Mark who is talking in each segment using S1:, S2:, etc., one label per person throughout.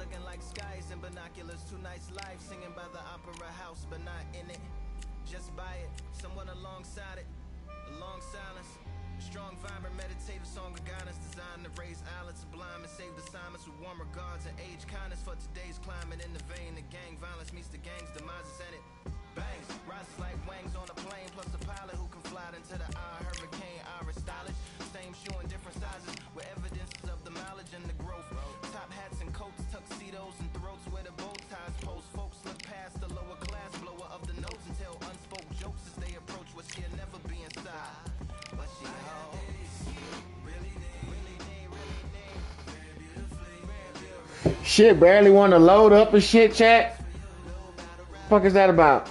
S1: looking like skies and binoculars. Two nights live singing by the opera house, but not in it. Just by it, someone alongside it. A long silence. Strong, vibrant, meditative song of guidance designed to raise islands sublime and save the silence with warm regards and age kindness for today's climate. In the vein, the gang violence meets the gang's demises in it. Bangs, rises like wings on a plane, plus a pilot who can fly into the eye. Hurricane, iris stylish. Same shoe in different sizes with evidences of the mileage and the growth. Top hats and coats, tuxedos and throats where the bow ties post. Folks look past the lower class blower of the notes and tell unspoke jokes as they approach what she'll never be inside. But she
S2: shit barely want to load up and shit, chat. Fuck is that about?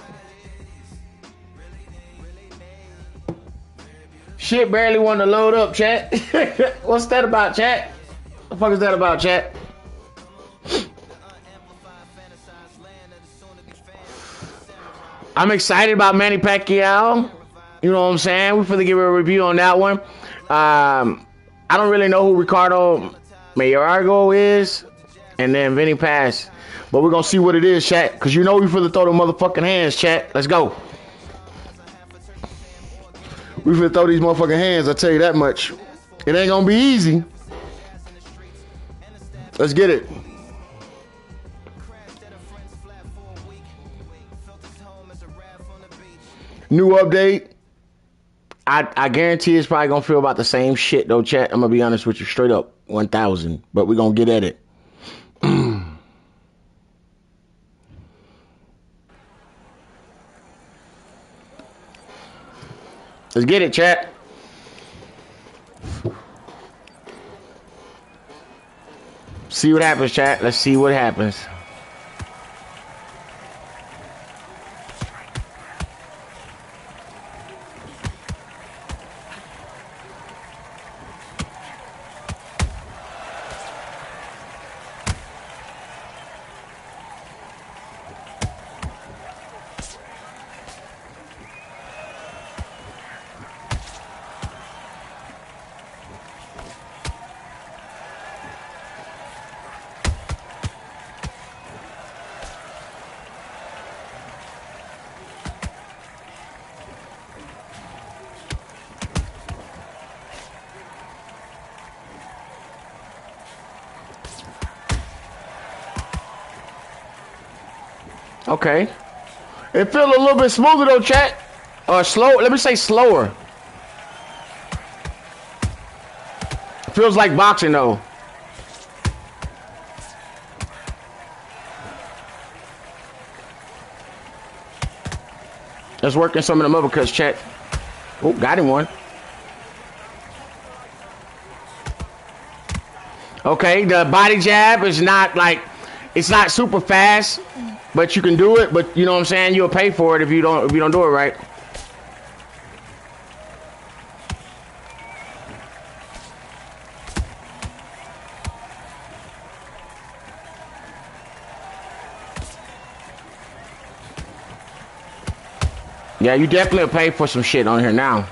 S2: Shit barely want to load up, chat. What's that about, chat? What the fuck is that about, chat? I'm excited about Manny Pacquiao. You know what I'm saying? We're finna give a review on that one. I don't really know who Ricardo Mayorga is. And then Vinny Pass. But we're gonna see what it is, chat. Cause you know we finna throw the motherfucking hands, chat. Let's go. We finna throw these motherfucking hands, I tell you that much. It ain't gonna be easy. Let's get it. New update. I guarantee it's probably gonna feel about the same shit though, chat. I'm gonna be honest with you, straight up 1,000. But we're gonna get at it. Let's get it, chat. See what happens, chat. Let's see what happens. Okay. It feels a little bit smoother though, chat. Or slow. Let me say slower. Feels like boxing though. Let's work in some of them uppercuts, chat. Oh, got him one. Okay, the body jab is not like, it's not super fast. But you can do it, but you know what I'm saying? You'll pay for it if you don't do it right. Yeah, you definitely pay for some shit on here now.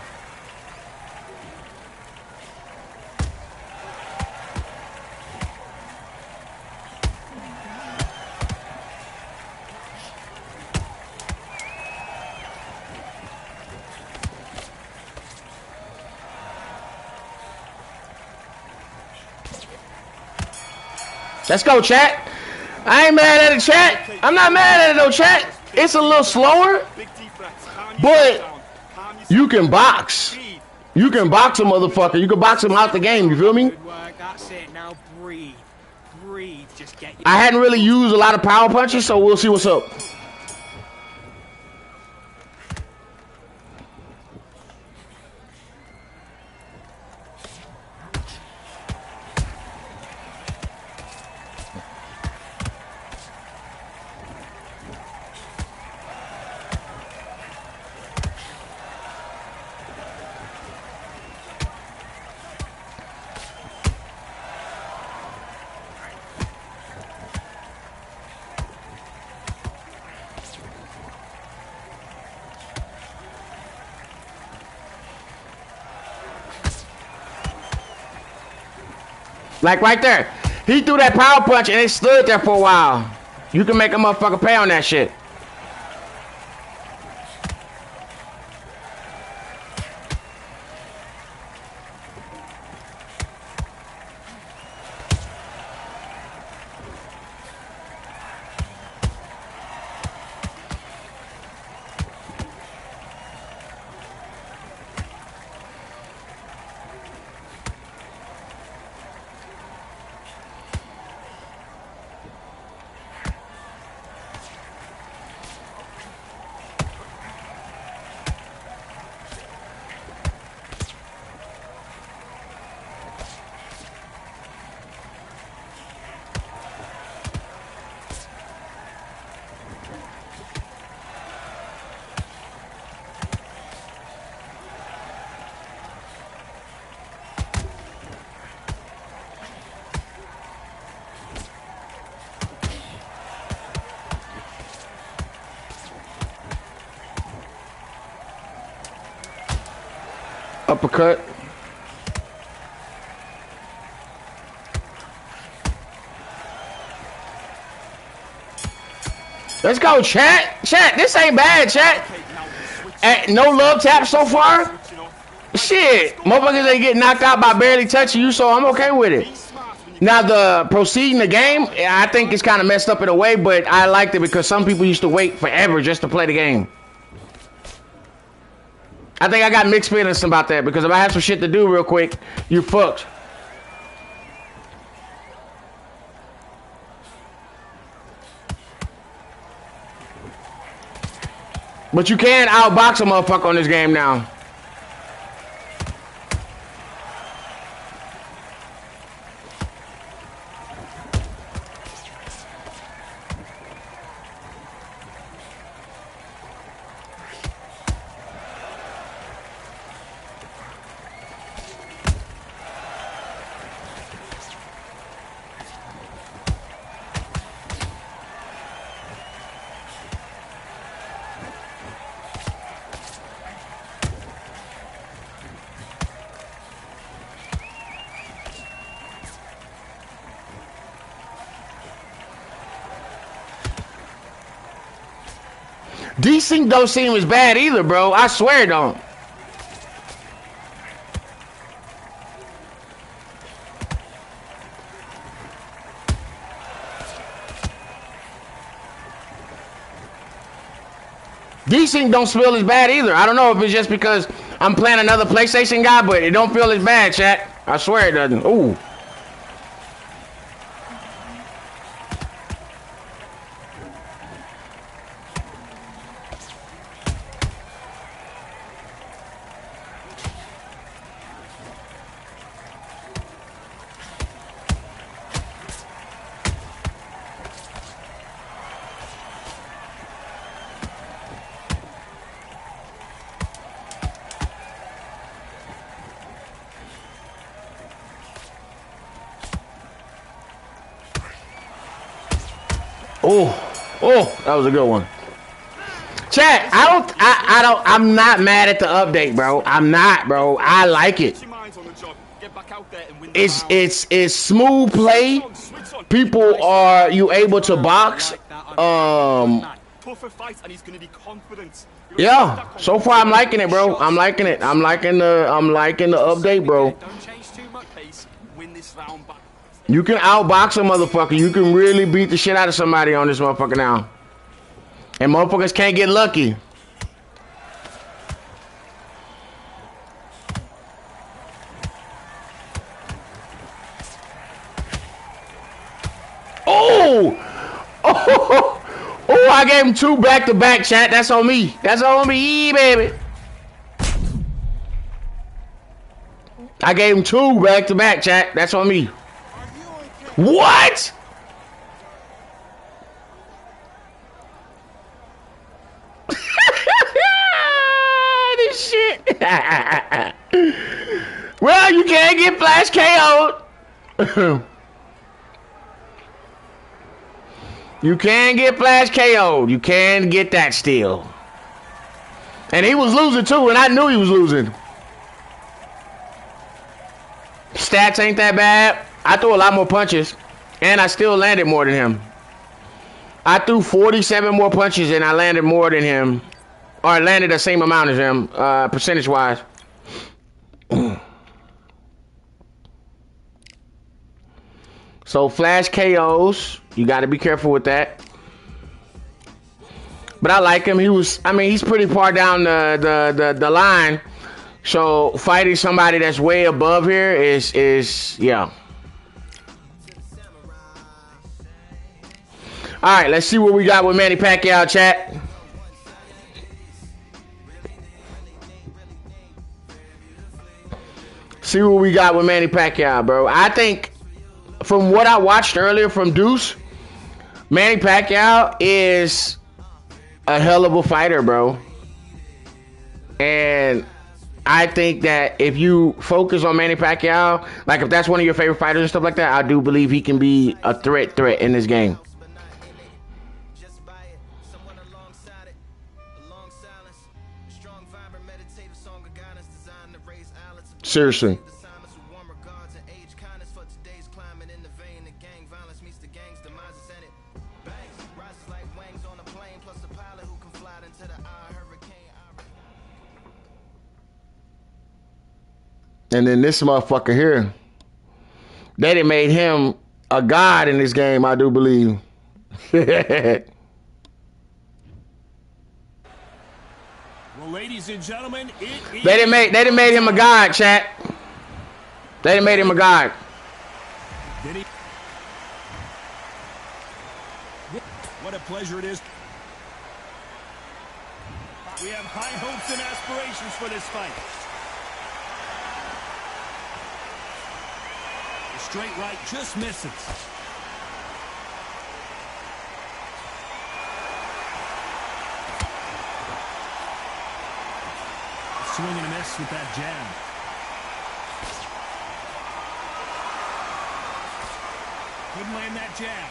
S2: Let's go, chat. I ain't mad at it, chat. I'm not mad at it, though, chat. It's a little slower, but you can box. You can box a motherfucker. You can box him out the game. You feel me?
S3: That's it. Now breathe. Breathe. Just get your...
S2: I hadn't really used a lot of power punches, so we'll see what's up. Like right there. He threw that power punch and it stood there for a while. You can make a motherfucker pay on that shit. Uppercut. Let's go, chat. Chat, this ain't bad, chat. No love tap so far. Shit, motherfuckers ain't getting knocked out by barely touching you, so I'm okay with it. Now, the proceeding the game, I think it's kind of messed up in a way, but I liked it because some people used to wait forever just to play the game. I think I got mixed feelings about that because if I have some shit to do real quick, you fucked. But you can outbox a motherfucker on this game now. Desync don't seem as bad either, bro. I swear it don't. Desync don't feel as bad either. I don't know if it's just because I'm playing another PlayStation guy, but it don't feel as bad, chat. I swear it doesn't. Ooh. Oh, that was a good one. Chat, I'm not mad at the update, bro. I'm not, bro. I like it. It's smooth play. People are you able to box. Yeah, so far I'm liking it, bro. I'm liking it. I'm liking the update, bro. You can outbox a motherfucker. You can really beat the shit out of somebody on this motherfucker now. And motherfuckers can't get lucky. Oh! Oh! Oh, I gave him 2 back-to-back, chat. That's on me. That's on me, baby. I gave him 2 back-to-back, chat. That's on me. What? This shit. Well, you can't get flash KO'd. You can get flash KO'd. You can get that still. And he was losing too, and I knew he was losing. Stats ain't that bad. I threw a lot more punches. And I still landed more than him. I threw 47 more punches and I landed more than him. Or I landed the same amount as him, percentage-wise. So flash KOs, you got to be careful with that. But I like him. He's pretty far down the line. So fighting somebody that's way above here is yeah. All right, let's see what we got with Manny Pacquiao, chat. See what we got with Manny Pacquiao, bro. I think from what I watched earlier from Deuce, Manny Pacquiao is a hell of a fighter, bro. And I think that if you focus on Manny Pacquiao, like if that's one of your favorite fighters and stuff like that, I do believe he can be a threat in this game. Seriously. And then this motherfucker here, they done made him a god in this game, I do believe.
S3: Well, ladies and gentlemen,
S2: they done made him a god, chat. They done made him a god.
S3: What a pleasure it is. We have high hopes and aspirations for this fight. The straight right just misses. Swing and a miss with that jab. Couldn't land that jab.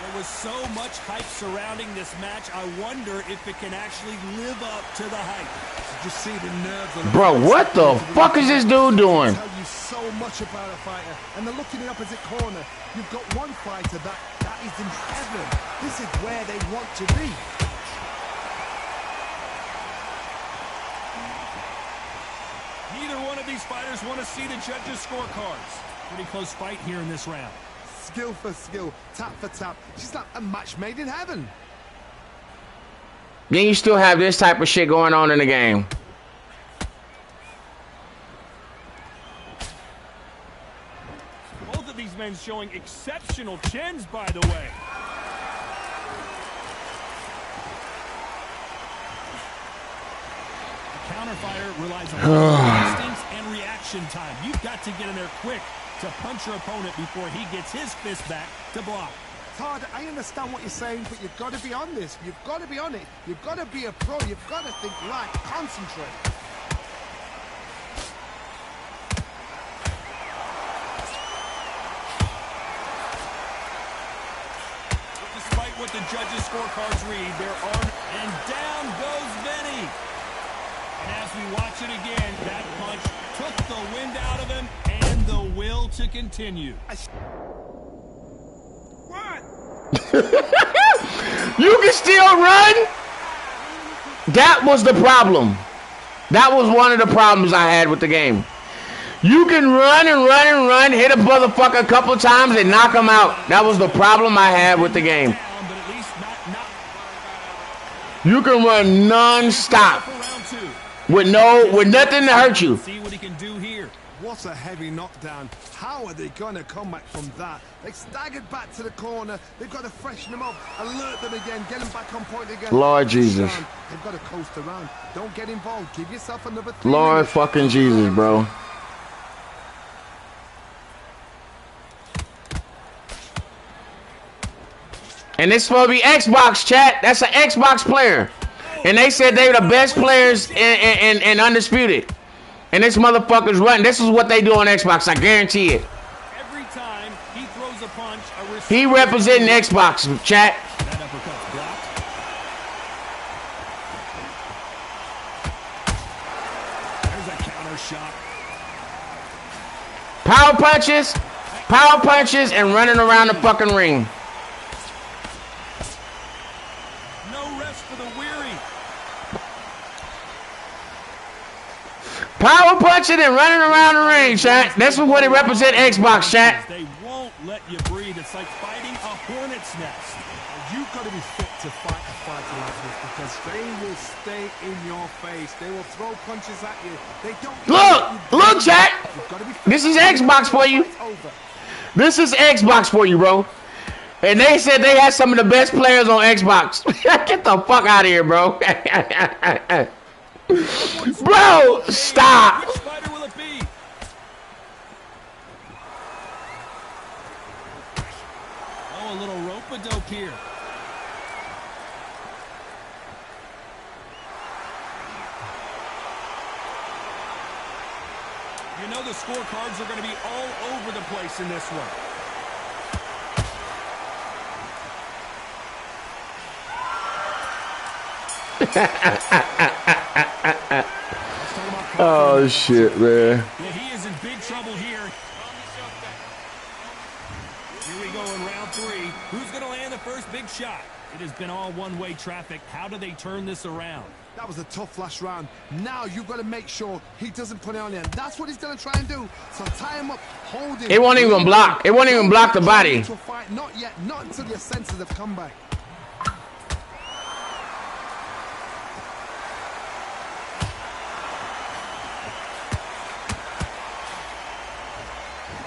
S3: There was so much hype surrounding this match. I wonder if it can actually live up to the hype.
S4: Just see the nerves on
S2: Bro, what the fuck is this dude doing?
S4: Tell you so much about a fighter, and they're looking in the opposite corner. You've got one fighter that is in heaven. This is where they want to be.
S3: Neither one of these fighters want to see the judges' scorecards. Pretty close fight here in this round.
S4: Skill for skill, tap for tap. She's like a match made in heaven.
S2: Then you still have this type of shit going on in the game.
S3: Both of these men showing exceptional chins, by the way. The counterfighter relies on instincts and reaction time. You've got to get in there quick to punch your opponent before he gets his fist back to block.
S4: Todd, I understand what you're saying, but you've got to be on this. You've got to be on it. You've got to be a pro. You've got to think right. Concentrate.
S3: Despite what the judges' scorecards read, there are... And down goes Benny. And as we watch it again, that punch took the wind out of him and the will to continue.
S2: You can still run? That was the problem. That was one of the problems I had with the game. You can run and run and run, hit a motherfucker a couple times and knock him out. That was the problem I had with the game. You can run non-stop with nothing to hurt you.
S3: See what he can do here.
S4: What a heavy knockdown. How are they going to come back from that? They staggered back to the corner. They've got to freshen them up, alert them again, get them back on point again.
S2: Lord Jesus.
S4: They've got to coast around. Don't get involved. Give yourself another 3
S2: Lord
S4: minutes.
S2: fucking Jesus, bro. And this supposed to be Xbox, chat. That's an Xbox player. And they said they were the best players in Undisputed. And this motherfucker's running. This is what they do on Xbox. I guarantee it.
S3: Every time he throws a punch,
S2: he representing Xbox, chat.
S3: That uppercut's blocked. counter shot.
S2: Power punches, and running around the fucking ring.
S3: No rest for the weary.
S2: Power punching and running around the ring, chat. That's what it represents Xbox, chat.
S3: They won't let you breathe. It's like fighting a hornet's nest.
S4: You've got to be fit to fight a fighter like this because they will stay in your face. They will throw punches at you. They don't.
S2: Look, chat. This is Xbox for you. This is Xbox for you, bro. And they said they had some of the best players on Xbox. Get the fuck out of here, bro. Bro, stop.
S3: Which fighter will it be? Oh, a little rope-a-dope here. You know the scorecards are going to be all over the place in this one.
S2: Oh shit, man.
S3: Yeah, he is in big trouble here. Here we go in round 3. Who's going to land the first big shot? It has been all one-way traffic. How do they turn this around?
S4: That was a tough last round. Now you've got to make sure he doesn't put it on you. That's what he's going to try and do. So tie him up, hold him.
S2: It won't even block. It won't even block the body.
S4: Not yet. Not until your senses have come back.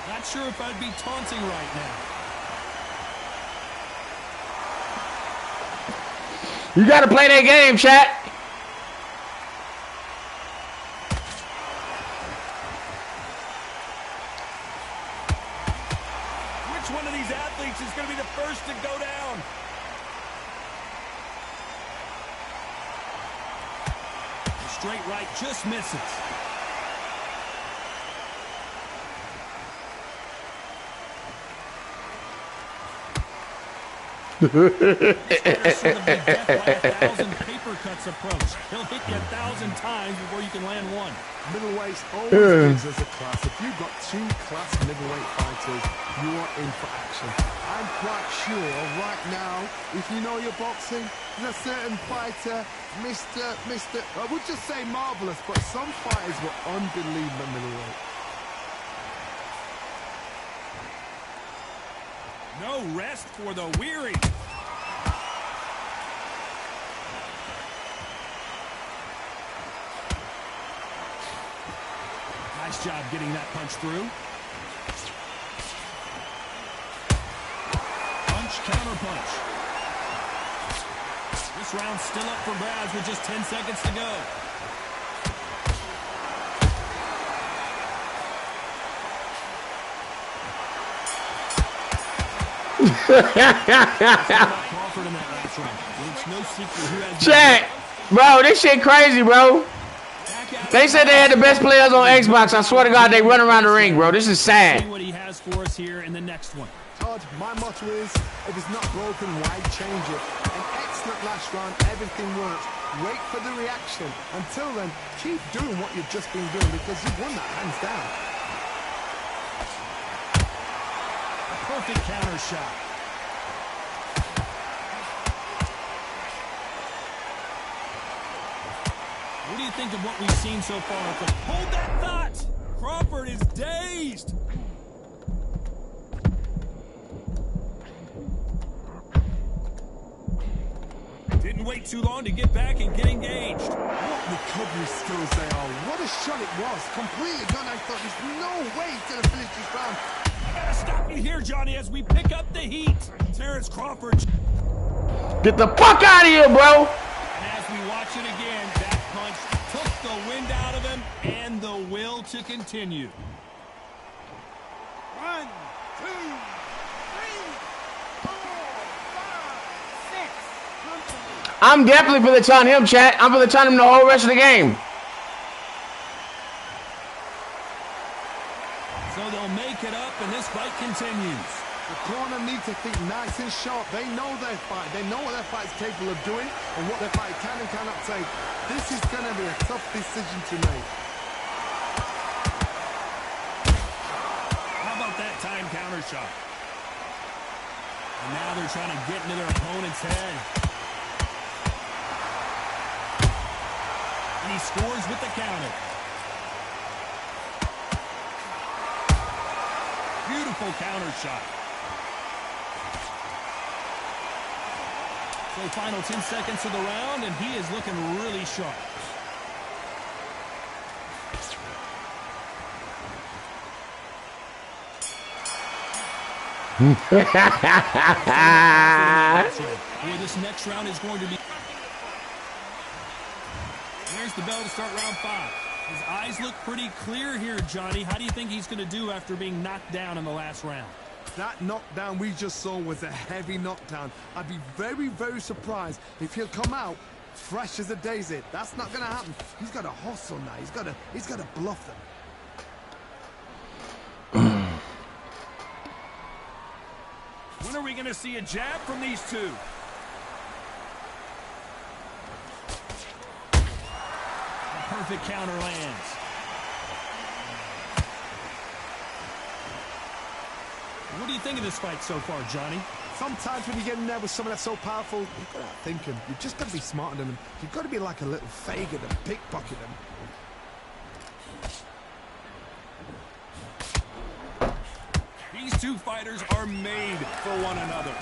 S3: Not sure if I'd be taunting right now.
S2: You got to play that game, chat.
S3: Which one of these athletes is going to be the first to go down? The straight right just misses. Sort of the death by 1,000 paper cuts approach. He'll hit you 1,000 times before you can land one.
S4: Middleweight always gives us a class. If you've got 2 class middleweight fighters, you are in for action. I'm quite sure right now, if you know your boxing, there's a certain fighter, Mr. I would just say marvelous, but some fighters were unbelievable middleweight.
S3: No rest for the weary. Nice job getting that punch through. Punch, counter punch. This round's still up for grabs with just 10 seconds to go.
S2: Chat, bro, this shit crazy, bro. They said they had the best players on Xbox. I swear to God, they run around the ring, bro. This is sad.
S3: See what he has for us here in the next one.
S4: Todd, my motto is, if it's not broken, why change it? An excellent last round, everything works. Wait for the reaction. Until then, keep doing what you've just been doing because you've won that hands down.
S3: Perfect counter shot. What do you think of what we've seen so far? Hold that thought! Crawford is dazed! Didn't wait too long to get back and get engaged.
S4: What recovery skills they are. What a shot it was. Completely gone. I thought there's no way he's going to finish this round.
S3: I gotta stop you here, Johnny, as we pick up the heat. Terrence Crawford.
S2: Get the fuck out of here, bro.
S3: And as we watch it again, that punch took the wind out of him and the will to continue.
S5: 1, 2, 3, 4, 5, 6.
S2: I'm definitely for the taunt him, chat. I'm for the taunt him the whole rest of the game.
S3: So they'll make it up and this fight continues.
S4: The corner need to think nice and sharp. They know their fight. They know what their fight's capable of doing and what their fight can and cannot take. This is going to be a tough decision to make.
S3: counter shot. And now they're trying to get into their opponent's head. And he scores with the counter. Beautiful counter shot. So final 10 seconds of the round, and he is looking really sharp.
S2: Hmm.
S3: Boy, this next round is going to be... There's the bell to start round 5. His eyes look pretty clear here, Johnny. How do you think he's going to do after being knocked down in the last round?
S4: That knockdown we just saw was a heavy knockdown. I'd be very, very surprised if he'll come out fresh as a daisy. That's not going to happen. He's got to hustle now. He's got to bluff them.
S3: When are we going to see a jab from these two? A perfect counter lands. What do you think of this fight so far, Johnny?
S4: Sometimes when you get in there with someone that's so powerful, you've got to outthink him. You've just got to be smarter than him. You've got to be like a little faggot and pickpocket him.
S3: These two fighters are made for one another.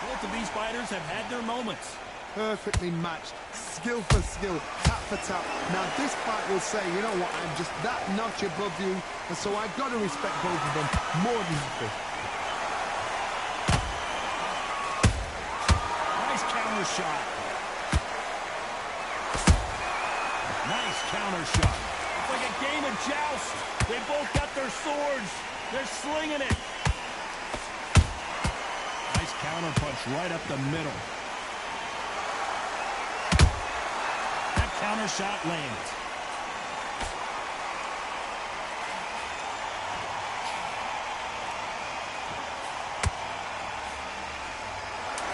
S3: Both of these fighters have had their moments.
S4: Perfectly matched, skill for skill, tap for tap. Now this fight will say, you know what, I'm just that notch above you, and so I've got to respect both of them more than happy.
S3: Nice counter shot. Nice counter shot. It's like a game of joust. They both got their swords. They're slinging it. Nice counter punch right up the middle. Counter shot lands.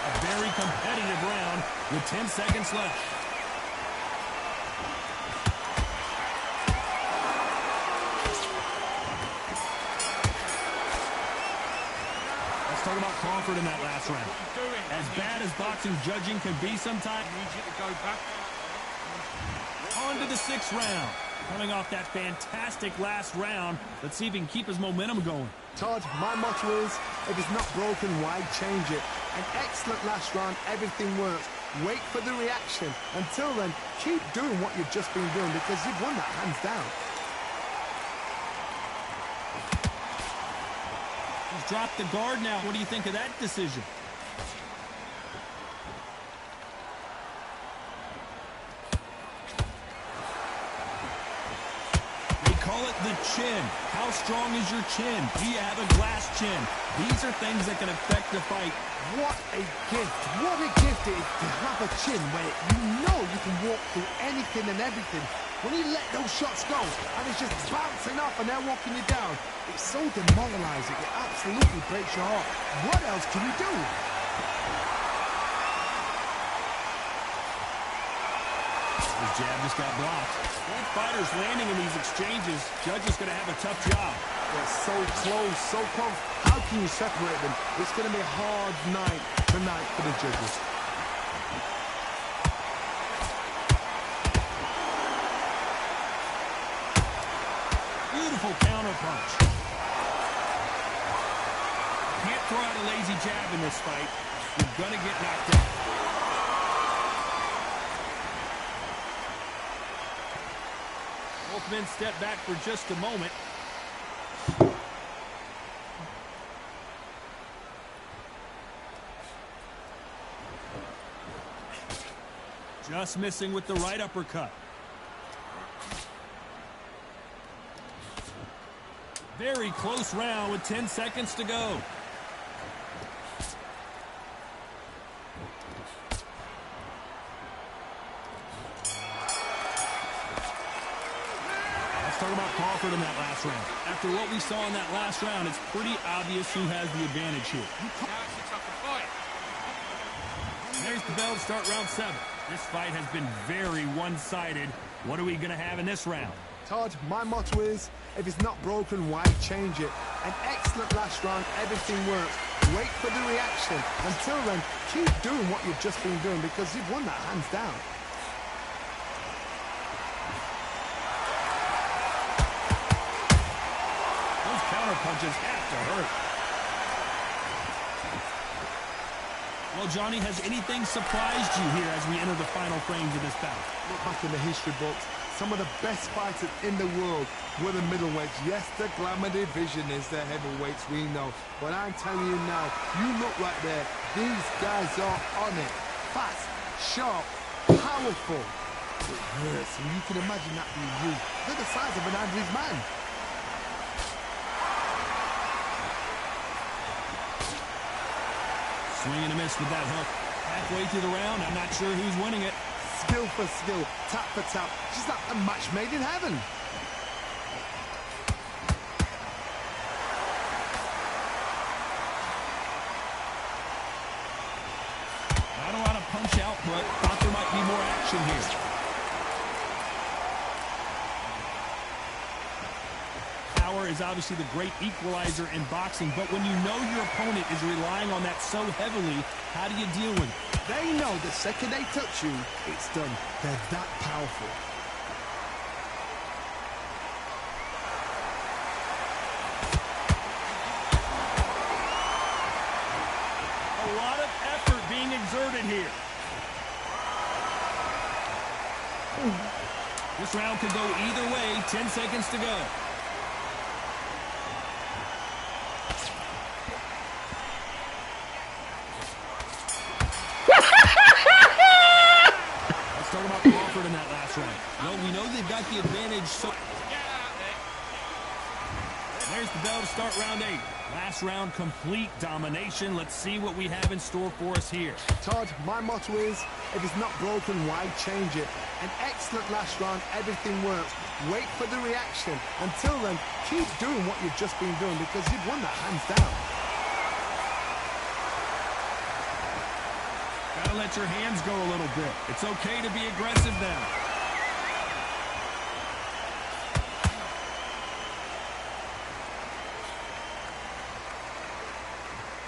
S3: A very competitive round with 10 seconds left. Let's talk about Crawford in that last round. As bad as boxing judging can be sometimes, I need you to go back. On to the 6th round. Coming off that fantastic last round, let's see if he can keep his momentum going.
S4: Todd, my motto is, if it's not broken, why change it? An excellent last round, everything works. Wait for the reaction. Until then, keep doing what you've just been doing because you've won that hands down.
S3: He's dropped the guard now. What do you think of that decision? The chin. How strong is your chin? Do you have a glass chin? These are things that can affect the fight.
S4: What a gift. What a gift it is to have a chin where you know you can walk through anything and everything. When you let those shots go and it's just bouncing off and they're walking you down, it's so demoralizing. It absolutely breaks your heart. What else can you do?
S3: His jab just got blocked. Both fighters landing in these exchanges. Judge is going to have a tough job.
S4: They're so close, so close. How can you separate them? It's going to be a hard night tonight for the judges.
S3: Beautiful counter punch. Can't throw out a lazy jab in this fight. You're going to get knocked out. Both men step back for just a moment. Just missing with the right uppercut. Very close round with 10 seconds to go. Talk about Crawford in that last round. After what we saw in that last round, it's pretty obvious who has the advantage here. There's the bell to start round 7. This fight has been very one-sided. What are we going to have in this round?
S4: Todd, my motto is, if it's not broken, why change it? An excellent last round, everything works. Wait for the reaction. Until then, keep doing what you've just been doing because you've won that hands down.
S3: Those counter punches have to hurt. Well, Johnny, has anything surprised you here as we enter the final frames of this bout?
S4: Look back in the history books. Some of the best fighters in the world were the middleweights. Yes, the glamour division is the heavyweights, we know. But I'm telling you now, you look right there. These guys are on it. Fast, sharp, powerful. It hurts, and you can imagine that being you. They're the size of an average man.
S3: Swing and a miss with that hook. Halfway through the round, I'm not sure who's winning it.
S4: Skill for skill, tap for tap. Just like a match made in heaven.
S3: Not a lot of punch output. Thought there might be more action here. Power is obviously the great equalizer in boxing, but when you know your opponent is relying on that so heavily, how do you deal with it?
S4: They know the second they touch you, it's done. They're that powerful.
S3: A lot of effort being exerted here. This round could go either way. 10 seconds to go. Talk about Crawford in that last round. Well, we know they've got the advantage, so... There's the bell to start round 8. Last round, complete domination. Let's see what we have in store for us here.
S4: Todd, my motto is, if it's not broken, why change it? An excellent last round, everything works. Wait for the reaction. Until then, keep doing what you've just been doing because you've won that hands down.
S3: Gotta let your hands go a little bit. It's okay to be aggressive now.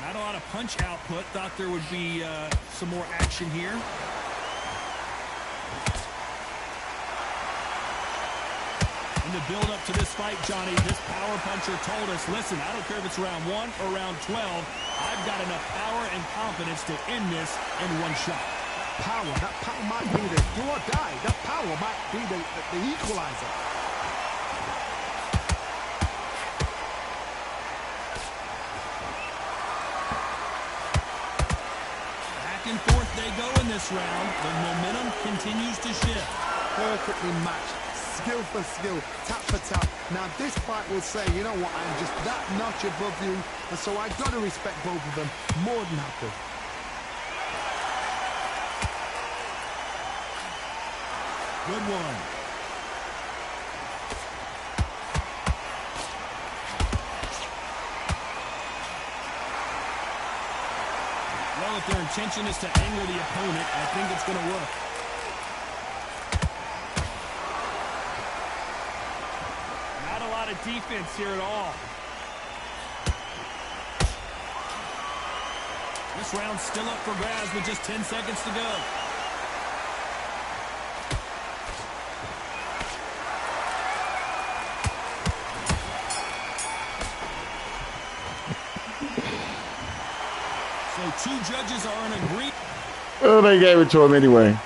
S3: Not a lot of punch output. Thought there would be some more action here. In the build-up to this fight, Johnny, this power puncher told us, listen, I don't care if it's round 1 or round 12, I've got enough power and confidence to end this in one shot.
S4: That power might be the do or die. That power might be the equalizer.
S3: Back and forth they go in this round. The momentum continues to shift.
S4: Perfectly matched. Skill for skill, tap for tap. Now this fight will say, you know what, I'm just that notch above you, and so I've got to respect both of them more than happy.
S3: Good one. Well, if their intention is to anger the opponent, I think it's going to work. Defense here at all. This round's still up for grabs with just 10 seconds to go. So 2 judges are in agreement.
S2: Well, they gave it to him anyway.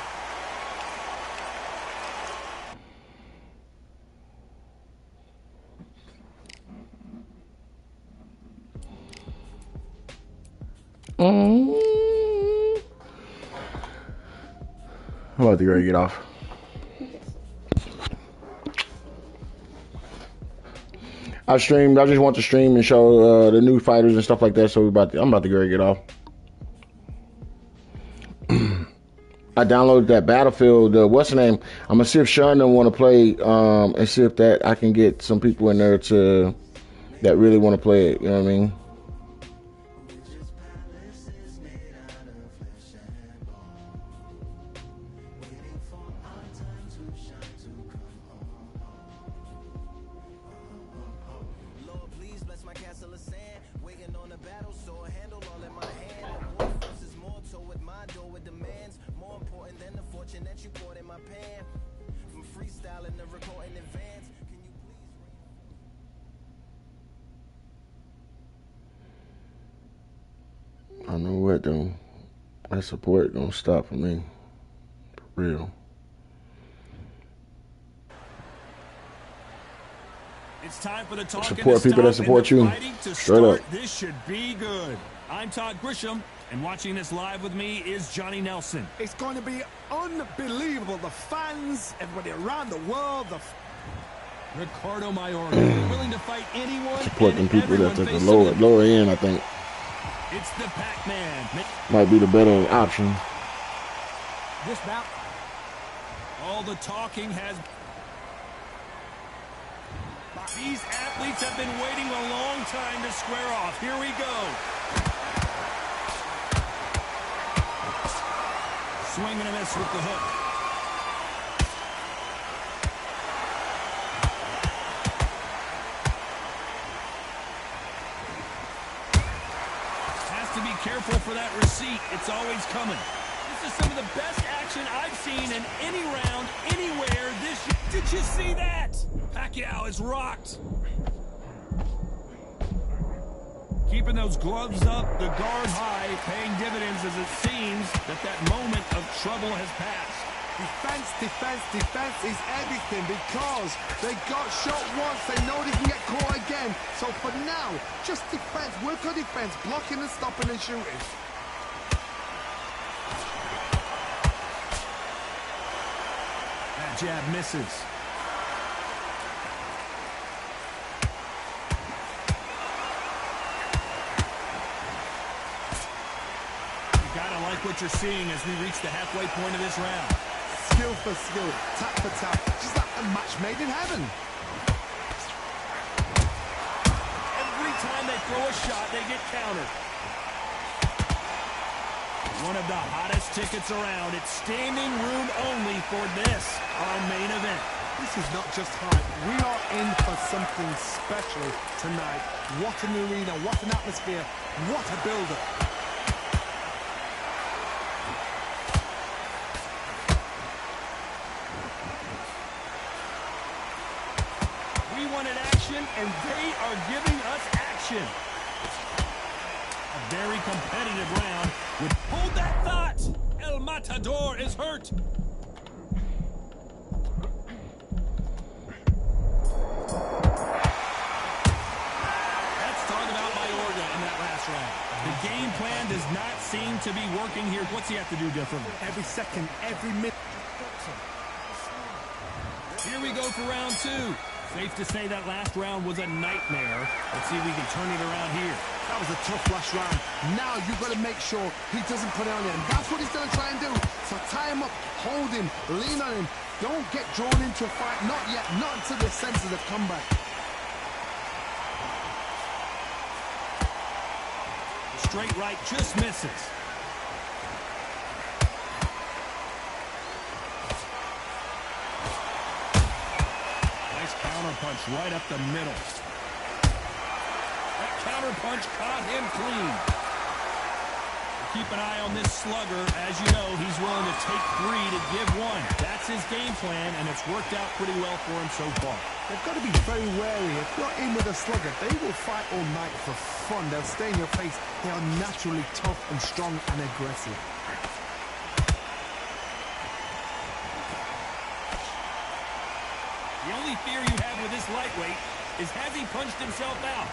S2: I'm about to go get off. I just want to stream and show the new fighters and stuff like that. So I'm about to go get off. I downloaded that Battlefield. What's the name? I'm gonna see if Sean don't want to play, and see if that I can get some people in there that really want to play it. You know what I mean? I know what though. That support don't stop for me. For real.
S3: It's time for the talking
S2: Support people that support you. Straight up.
S3: This should be good. I'm Todd Grisham, and watching this live with me is Johnny Nelson.
S4: It's going to be unbelievable. The fans, everybody around the world,
S3: Ricardo Mayorga, willing to fight anyone.
S2: Supporting people that's at the lower end, I think.
S3: It's the Pac-Man.
S2: Might be the better option.
S3: This bout. All the talking has. These athletes have been waiting a long time to square off. Here we go. Swing and a miss with the hook. Has to be careful for that receipt. It's always coming. This is some of the best action I've seen in any round, anywhere this year. Did you see that? Pacquiao is rocked. Keeping those gloves up, the guard high, paying dividends as it seems that moment of trouble has passed.
S4: defense, defense, defense is everything because they got shot once. They know they can get caught again. So for now, just defense, work on defense, blocking and stopping and shooting.
S3: That jab misses. Gotta like what you're seeing as we reach the halfway point of this round.
S4: Skill for skill, tap for tap, just like a match made in heaven.
S3: Every time they throw a shot, they get countered. One of the hottest tickets around. It's standing room only for this, our main event.
S4: This is not just hype. We are in for something special tonight. What an arena, what an atmosphere, what a build-up.
S3: And they are giving us action. A very competitive round. Hold that thought. El Matador is hurt. Let's talk about Mayorga in that last round. The game plan does not seem to be working here. What's he have to do differently?
S4: Every second, every minute.
S3: Here we go for round two. Safe to say that last round was a nightmare. Let's see if we can turn it around here.
S4: That was a tough last round. Now you've got to make sure he doesn't put it on you. And that's what he's going to try and do. So tie him up, hold him, lean on him. Don't get drawn into a fight. Not yet. Not until the senses have come back.
S3: The straight right just misses. Counter punch right up the middle. That counter punch caught him clean. Keep an eye on this slugger. As you know, he's willing to take three to give one. That's his game plan, and it's worked out pretty well for him so far.
S4: They've got to be very wary. If you're in with a slugger, they will fight all night for fun. They'll stay in your face. They are naturally tough and strong and aggressive.
S3: The only fear you have with this lightweight is has he punched himself out?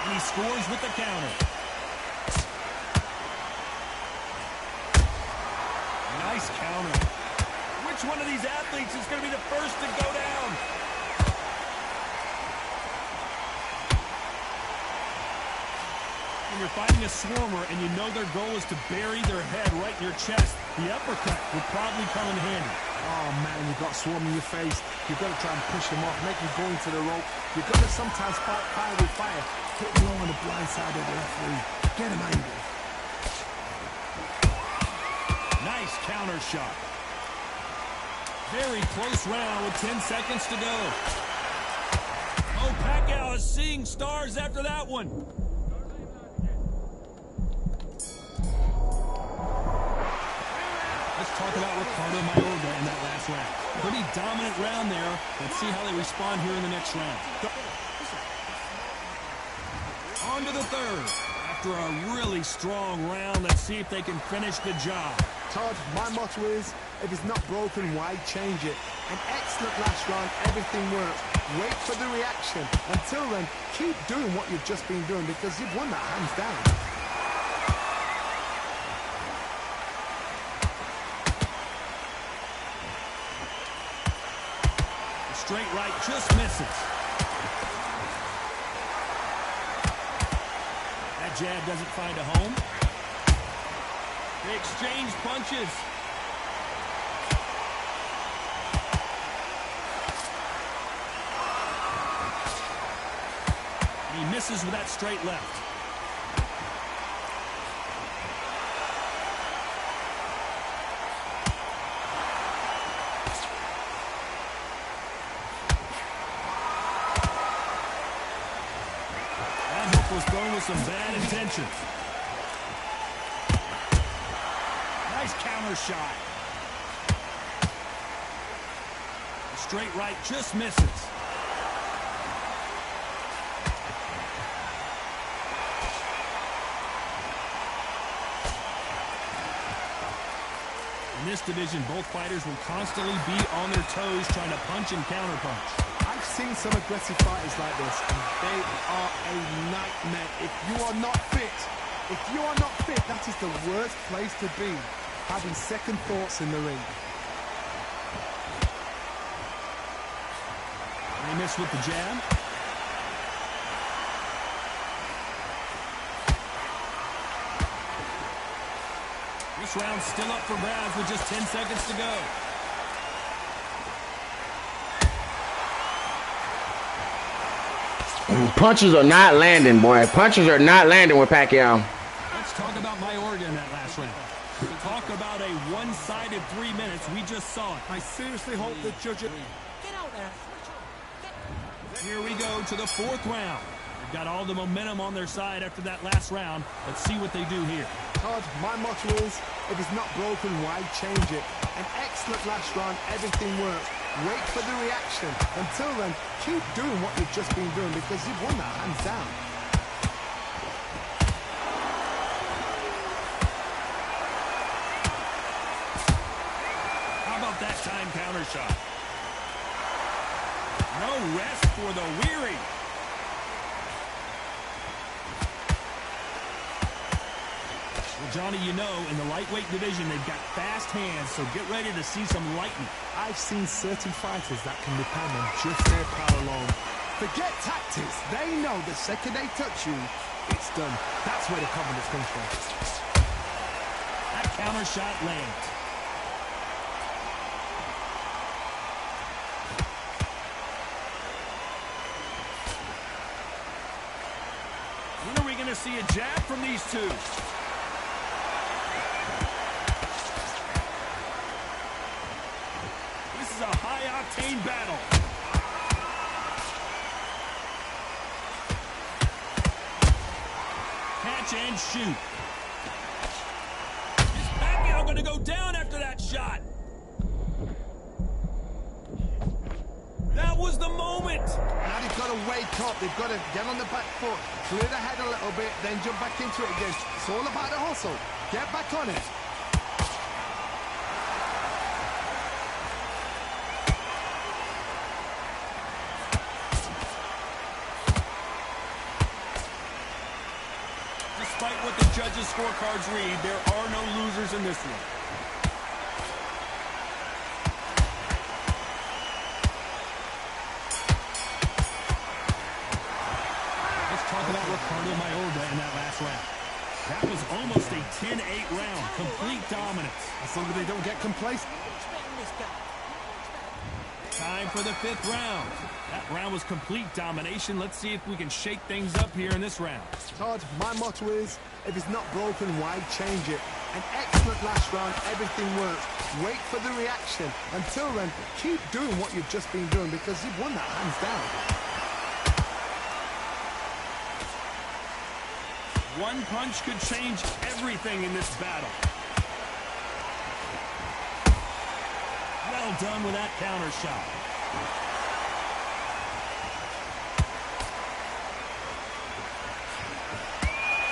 S3: And he scores with the counter. Nice counter. Which one of these athletes is going to be the first to go down? When you're fighting a swarmer and you know their goal is to bury their head right in your chest, the uppercut will probably come in handy.
S4: Oh man, you've got swarm in your face. You've got to try and push him off, make him go into the rope. You've got to sometimes fight fire with fire. Hit low on the blind side of the referee. Get him angry.
S3: Nice counter shot. Very close round with 10 seconds to go. Oh, Pacquiao is seeing stars after that one. Let's talk about Ricardo Mayorga in that last last round. Pretty dominant round there. Let's see how they respond here in the next round. On to the third. After a really strong round, let's see if they can finish the job.
S4: Todd, my motto is, if it's not broken, why change it? An excellent last round, everything works. Wait for the reaction. Until then, keep doing what you've just been doing because you've won that hands down.
S3: Straight right just misses. That jab doesn't find a home. They exchange punches. And he misses with that straight left. Was thrown with some bad intentions. Nice counter shot. The straight right just misses. In this division, both fighters will constantly be on their toes trying to punch and counterpunch.
S4: I've seen some aggressive fighters like this, and they are a nightmare. If you are not fit, that is the worst place to be, having second thoughts in the ring.
S3: They miss with the jab. This round's still up for grabs with just 10 seconds to go.
S2: Punches are not landing, boy. Punches are not landing with Pacquiao.
S3: Let's talk about Mayorga in that last round. Talk about a one-sided 3 minutes. We just saw it.
S4: I seriously hope the judge...
S5: Get out there.
S3: Here we go to the fourth round. They've got all the momentum on their side after that last round. Let's see what they do here.
S4: Todd, my motto is, if it's not broken, why change it? An excellent last round, everything works. Wait for the reaction. Until then, keep doing what you've just been doing because you've won that hands down.
S3: How about that time counter shot? No rest for the weary. Johnny, you know, in the lightweight division, they've got fast hands, so get ready to see some lightning.
S4: I've seen certain fighters that can depend on just their power alone. Forget tactics. They know the second they touch you, it's done. That's where the confidence comes from.
S3: That counter shot lands. When are we going to see a jab from these two? A high-octane battle. Catch and shoot. Is Pacquiao going to go down after that shot? That was the moment.
S4: Now they've got to wake up. They've got to get on the back foot, clear the head a little bit, then jump back into it again. It's all about the hustle. Get back on it.
S3: Despite what the judges' scorecards read, there are no losers in this one. Let's talk about Ricardo Mayorga in that last round. That was almost a 10-8 round, complete dominance.
S4: As long as they don't get complacent.
S3: Time for the fifth round. That round was complete domination. Let's see if we can shake things up here in this round.
S4: Todd, my motto is, if it's not broken, why change it? An excellent last round, everything works. Wait for the reaction. Until then, keep doing what you've just been doing because you've won that hands down.
S3: One punch could change everything in this battle. Well done with that counter shot.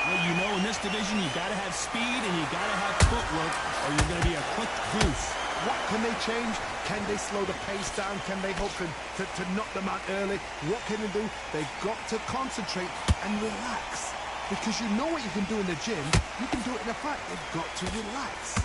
S3: Well, you know, in this division, you got to have speed and you got to have footwork, or you're going to be a quick goose.
S4: What can they change? Can they slow the pace down? Can they hook them to knock them out early? What can they do? They've got to concentrate and relax. Because you know what you can do in the gym, you can do it in a fight. They've got to relax.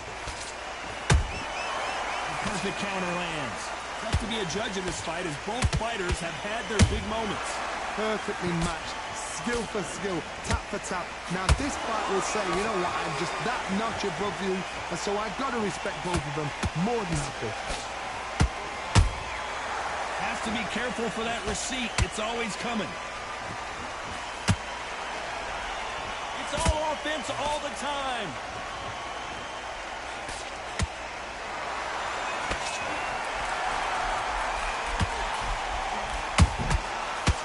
S3: Perfect counter lands. Tough to be a judge in this fight as both fighters have had their big moments.
S4: Perfectly matched. Skill for skill, tap for tap. Now this fight will say, you know what, I'm just that notch above you, and so I've got to respect both of them more than happy.
S3: Has to be careful for that receipt. It's always coming. It's all offense all the time.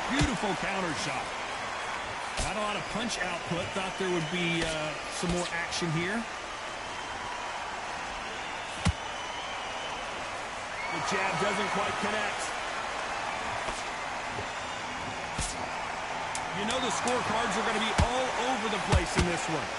S3: Beautiful counter shot. Not a lot of punch output. Thought there would be some more action here. The jab doesn't quite connect. You know the scorecards are going to be all over the place in this one.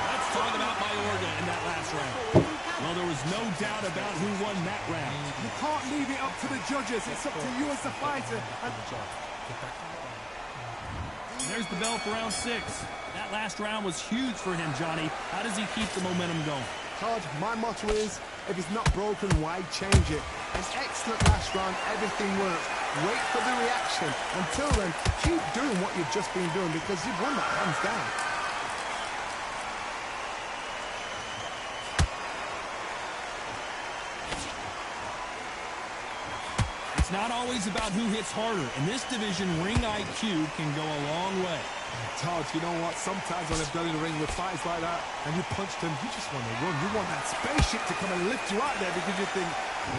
S3: Let's talk about Mayorga in that last round. Well, there was no doubt about who won that round.
S4: You can't leave it up to the judges. It's up to you as the fighter.
S3: There's the bell for round 6. That last round was huge for him, Johnny. How does he keep the momentum going?
S4: Todd, my motto is, if it's not broken, why change it? An excellent last round, everything works. Wait for the reaction. Until then, keep doing what you've just been doing because you've won that hands down.
S3: It's not always about who hits harder. In this division, ring IQ can go a long way.
S4: Todd, you know what? Sometimes when I've done in the ring with fights like that, and you punched him, you just want to run. You want that spaceship to come and lift you out there because you think,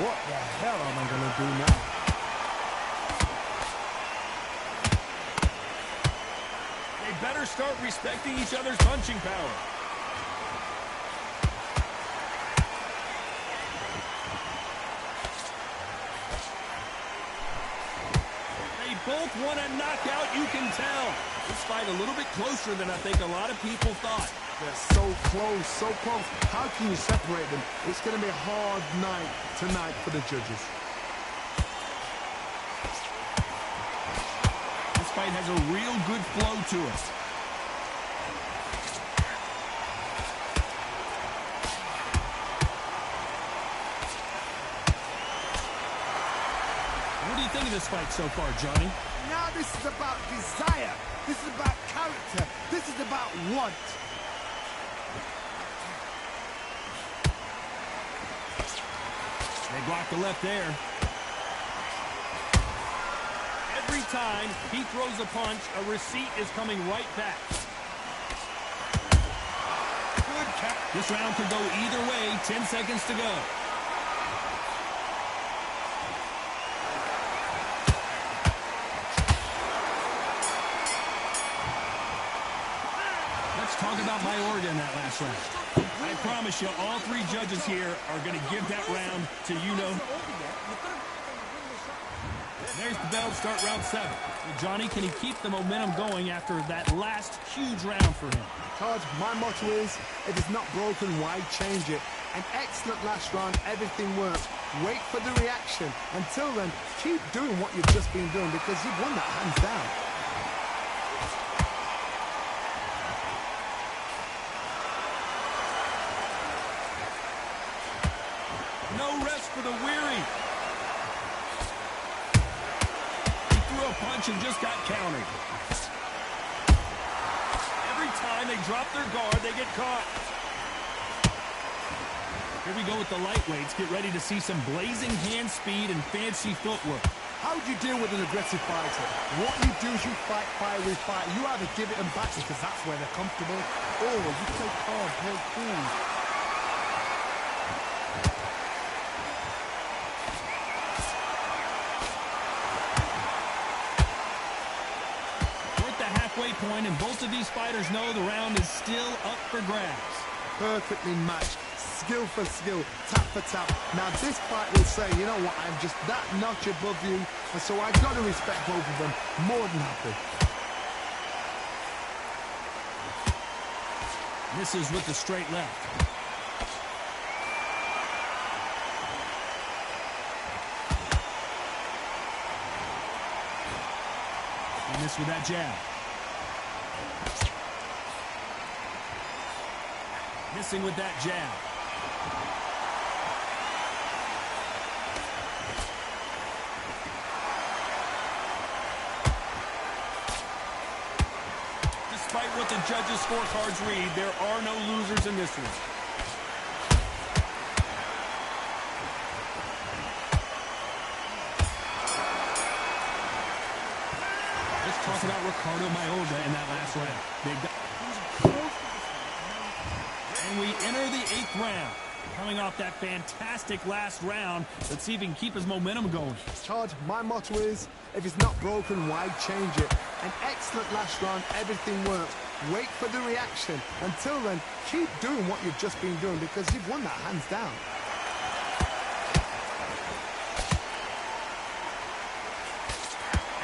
S4: what the hell am I going to do now?
S3: They better start respecting each other's punching power. Both want a knockout, you can tell. This fight a little bit closer than I think a lot of people thought.
S4: They're so close, so close. How can you separate them? It's going to be a hard night tonight for the judges.
S3: This fight has a real good flow to it. What do you think of this fight so far, Johnny?
S4: Now this is about desire. This is about character. This is about want.
S3: They block the left there. Every time he throws a punch, a receipt is coming right back. Good count. This round could go either way. 10 seconds to go. Talk about Mayorga in that last round. I promise you, all three judges here are going to give that round to you-know. There's the bell to start round 7. Well, Johnny, can he keep the momentum going after that last huge round for him?
S4: Todd, my motto is, if it's not broken, why change it? An excellent last round, everything works. Wait for the reaction. Until then, keep doing what you've just been doing because you've won that hands down.
S3: No rest for the weary. He threw a punch and just got countered. Every time they drop their guard, they get caught. Here we go with the lightweights. Get ready to see some blazing hand speed and fancy footwork.
S4: How do you deal with an aggressive fighter? What you do is you fight, fire, refight. You either give it them back because that's where they're comfortable, or you play calm, play cool.
S3: point, and both of these fighters know the round is still up for grabs.
S4: Perfectly matched, skill for skill, tap for tap. Now this fight will say, you know what, I'm just that notch above you, and so I've got to respect both of them. More than happy.
S3: Misses with the straight left. He missed with that jab. Missing with that jab. Despite what the judges' scorecards read, there are no losers in this one. Let's talk about Ricardo Mayorga in that last round. And we enter the 8th round. Coming off that fantastic last round, let's see if he can keep his momentum going.
S4: Todd, my motto is, if it's not broken, why change it? An excellent last round, everything worked. Wait for the reaction. Until then, keep doing what you've just been doing because you've won that hands down.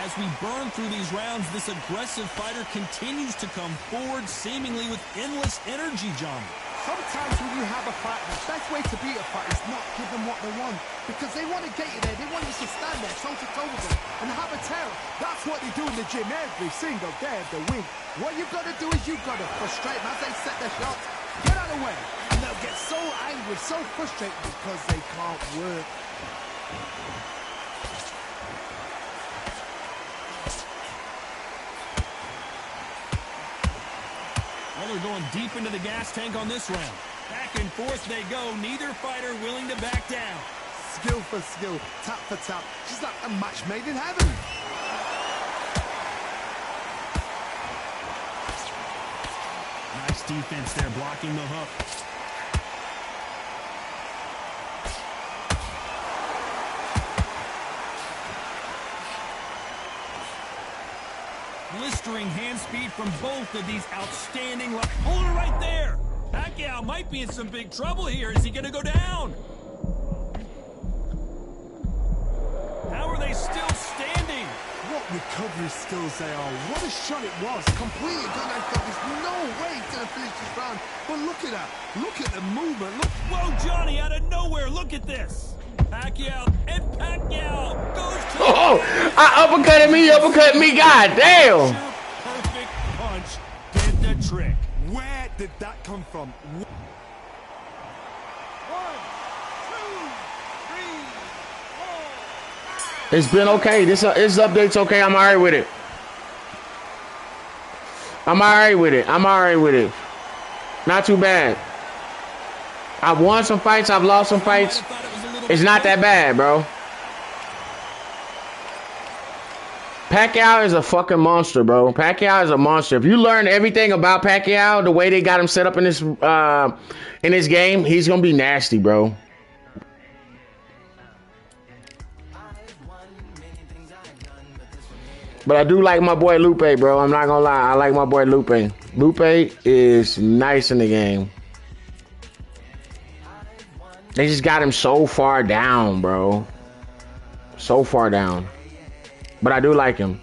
S3: As we burn through these rounds, this aggressive fighter continues to come forward, seemingly with endless energy, John.
S4: Sometimes when you have a fight, the best way to beat a fight is not give them what they want. Because they want to get you there. They want you to stand there, toe-to-toe with them, and have a tail. That's what they do in the gym every single day of the week. What you've got to do is you've got to frustrate them as they set their shots. Get out of the way. And they'll get so angry, so frustrated because they can't work.
S3: Well, they're going deep into the gas tank on this round. Back and forth they go, neither fighter willing to back down.
S4: Skill for skill, tap for tap. She's like a match made in heaven.
S3: Nice defense there, blocking the hook. Blistering hand speed from both of these outstanding... Hold it right there! Pacquiao might be in some big trouble here. Is he going to go down? How are they still standing?
S4: What recovery skills they are. What a shot it was. Completely done. I thought there's no way he's going to finish this round. But look at that. Look at the movement. Look.
S3: Whoa, Johnny, out of nowhere. Look at this. Pacquiao, and Pacquiao goes to...
S2: Oh, I uppercutted me, uppercut me. God damn.
S3: Perfect punch did the trick.
S4: Where did that come from?
S5: 1, 2, 3, 4.
S2: It's been okay. This update's okay. I'm alright with it. I'm alright with it. I'm alright with it. Not too bad. I've won some fights. I've lost some fights. It's not that bad, bro. Pacquiao is a fucking monster, bro. Pacquiao is a monster. If you learn everything about Pacquiao, the way they got him set up in this game, he's gonna be nasty, bro. But I do like my boy Lupe, bro. I'm not gonna lie. I like my boy Lupe. Lupe is nice in the game. They just got him so far down, bro. So far down. But I do like him.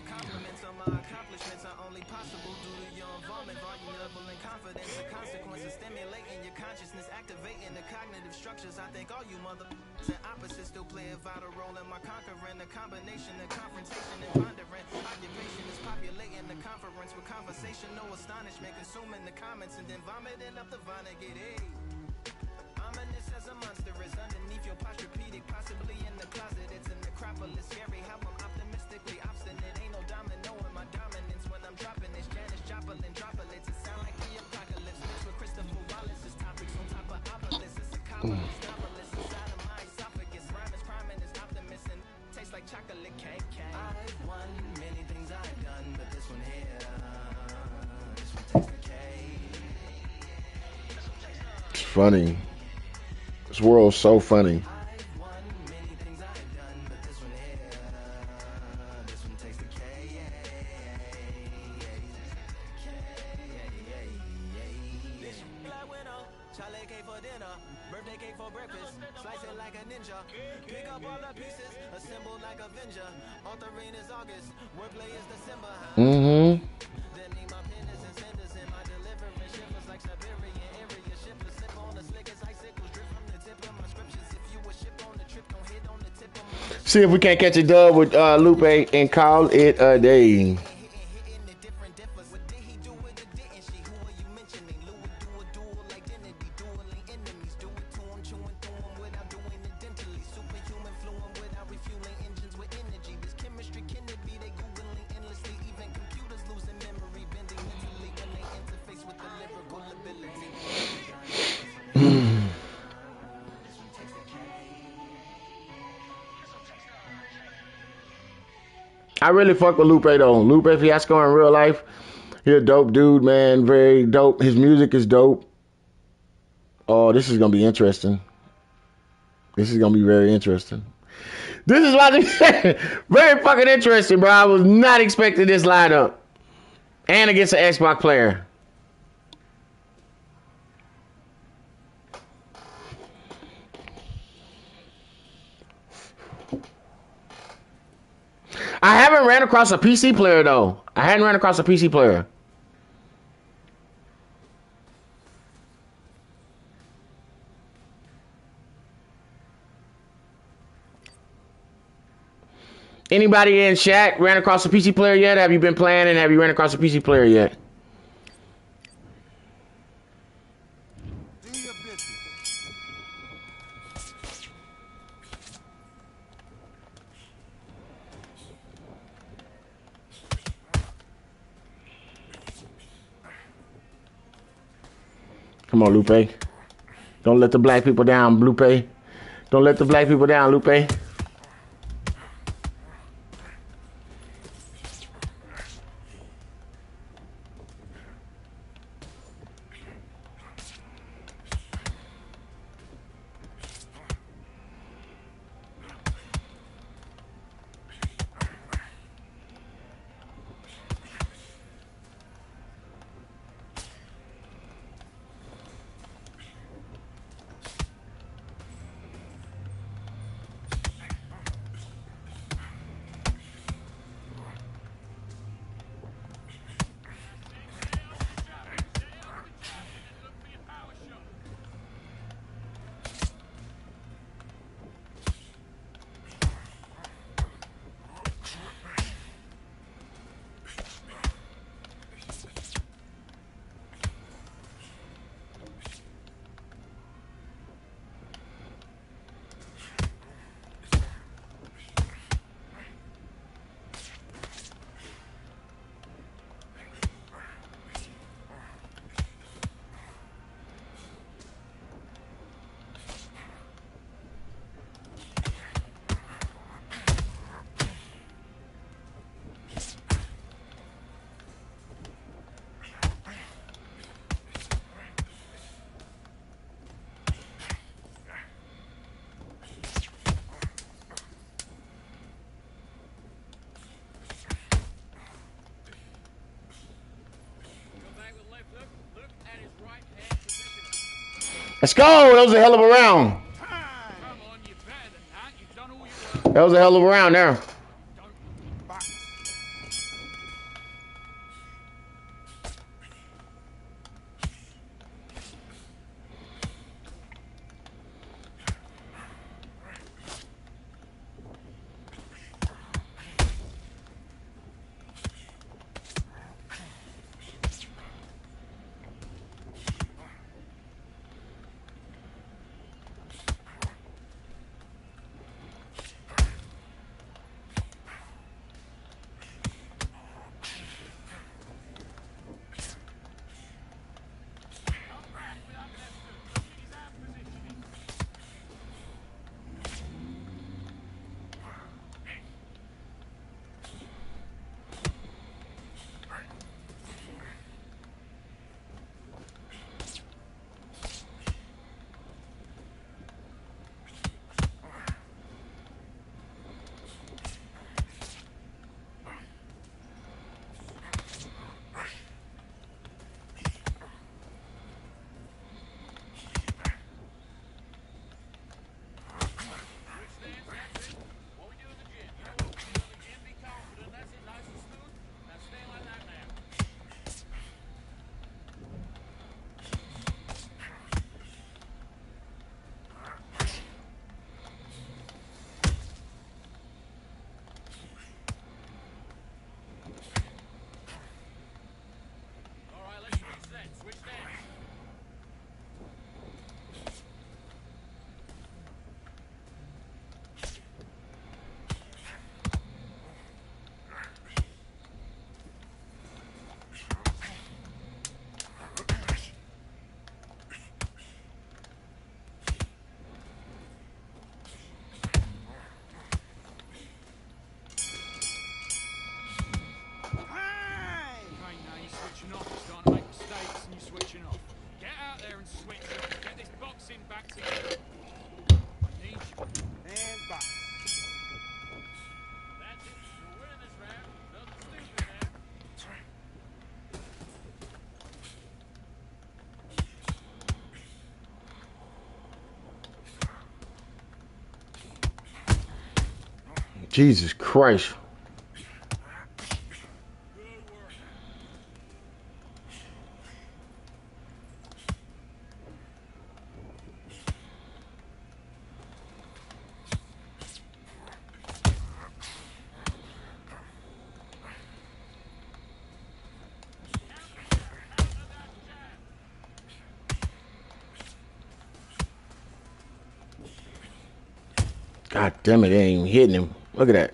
S1: Compliments on my accomplishments are only possible due to your involvement, vulnerable and confidence. The consequences stimulating your consciousness, activating the cognitive structures. I think all you mother and opposites still play a vital role in my conquering. The combination of confrontation and pondering. Occupation is populating the conference with conversation, no astonishment, consuming the comments and then vomiting up the Vonnegut. Hey. Ominous as a monster is underneath your posturepedic, possibly in the closet. It's an necropolis, scary how I'm optimistically obstinate. Ain't no domino in my dominance when I'm dropping this Janis Joplin droplets. It sound like the apocalypse mixed with Christopher Wallace's topics on top of obelisks. It's a cobblist, novelist inside of my esophagus. Rhyme is priming is optimist and tastes like chocolate cake. I've won many things I've done, but this one here, this one tastes the cake.
S2: It's funny. This world's so funny.
S1: Chale cake for dinner, birthday cake for breakfast. Slice it like a ninja. Pick up all the pieces, assemble like Avenger. Authoring is August, wordplay is December.
S2: Mm-hmm.
S1: Then need my pennants and senders and my delivery shivers like Siberian area shippers. Slip on the slick as icicles, drip from the tip of my scriptures. If you a ship on the trip, don't hit on the tip of my
S2: See if we can't catch a dub with Lupe and call it a day.
S1: hitting the different differs. What did he do with it? Didn't she? Who are you mentioning? Louis do a dual identity, dueling enemies. Do it to him, chewing through him without doing it dentally. Superhuman fluent without refueling engines with energy. This chemistry can it be? They googling endlessly. Even computers losing memory, bending mentally when they interface with the lyrical ability.
S2: I really fuck with Lupe though. Lupe Fiasco in real life, he a dope dude, man. Very dope. His music is dope. Oh, this is gonna be interesting. This is gonna be very interesting. This is about to be very fucking interesting, bro. I was not expecting this lineup. And against an Xbox player. I haven't ran across a PC player though. I hadn't ran across a PC player. Anybody in chat ran across a PC player yet? Have you been playing and have you ran across a PC player yet?
S4: Do your business.
S2: Come on, Lupe. Don't let the black people down, Lupe. Don't let the black people down, Lupe. Let's go. That was a hell of a round. That was a hell of a round there. Jesus Christ. God damn it, they ain't even hitting him. Look at that.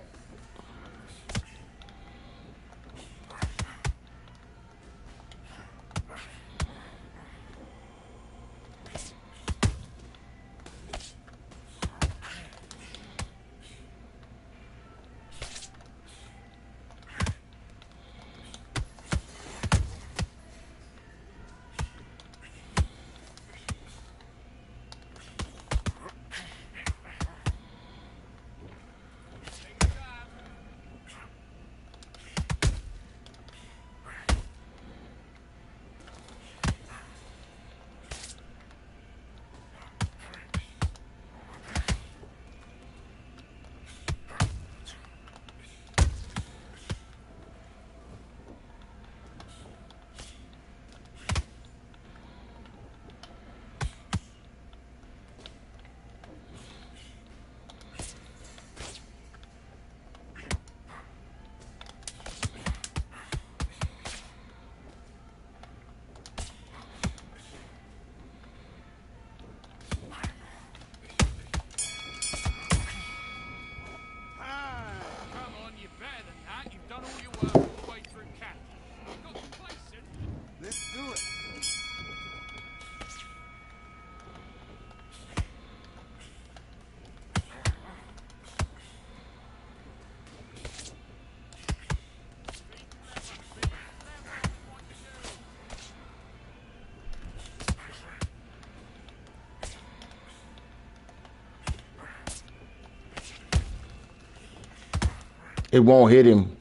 S2: It won't hit him.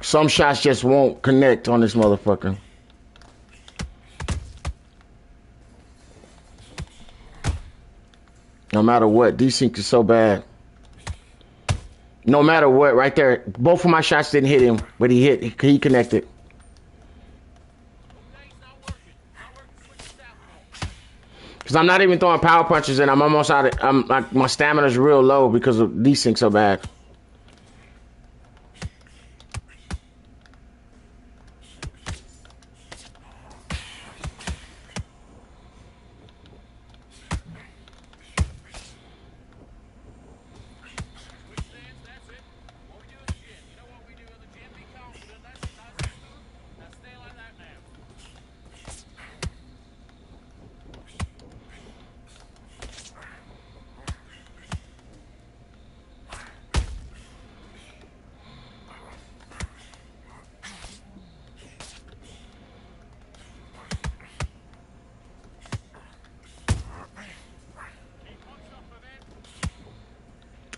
S2: Some shots just won't connect on this motherfucker. No matter what, D-Sync is so bad. No matter what, right there. Both of my shots didn't hit him, but he connected. Because I'm not even throwing power punches and I'm almost out of, my stamina's real low because of D-Sync so bad.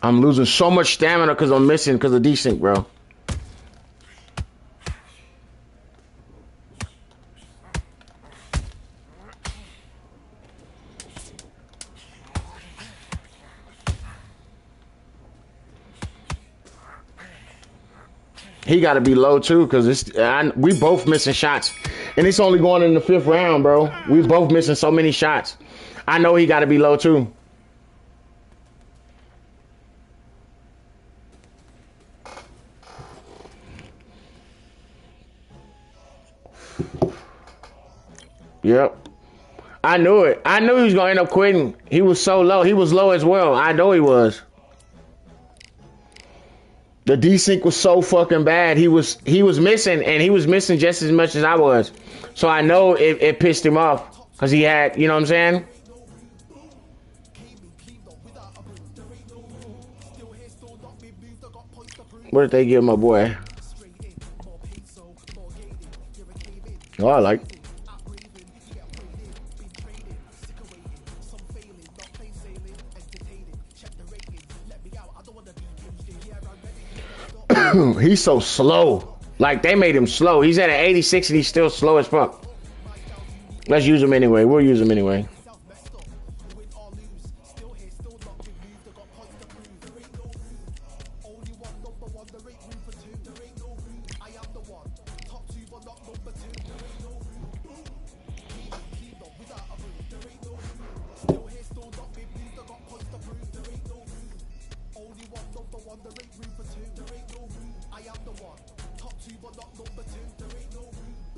S2: I'm losing so much stamina because I'm missing because of D-Sync, bro. He got to be low too because we both missing shots. And it's only going in the 5th round, bro. We both missing so many shots. I know he got to be low too. Yep. I knew it. I knew he was going to end up quitting. He was so low. He was low as well. I know he was. The D-Sync was so fucking bad. He was missing, and he was missing just as much as I was. So I know it pissed him off because he had, you know what I'm saying? What did they give my boy? Oh, I like. He's so slow. Like, they made him slow. He's at an 86 and he's still slow as fuck. Let's use him anyway. We'll use him anyway.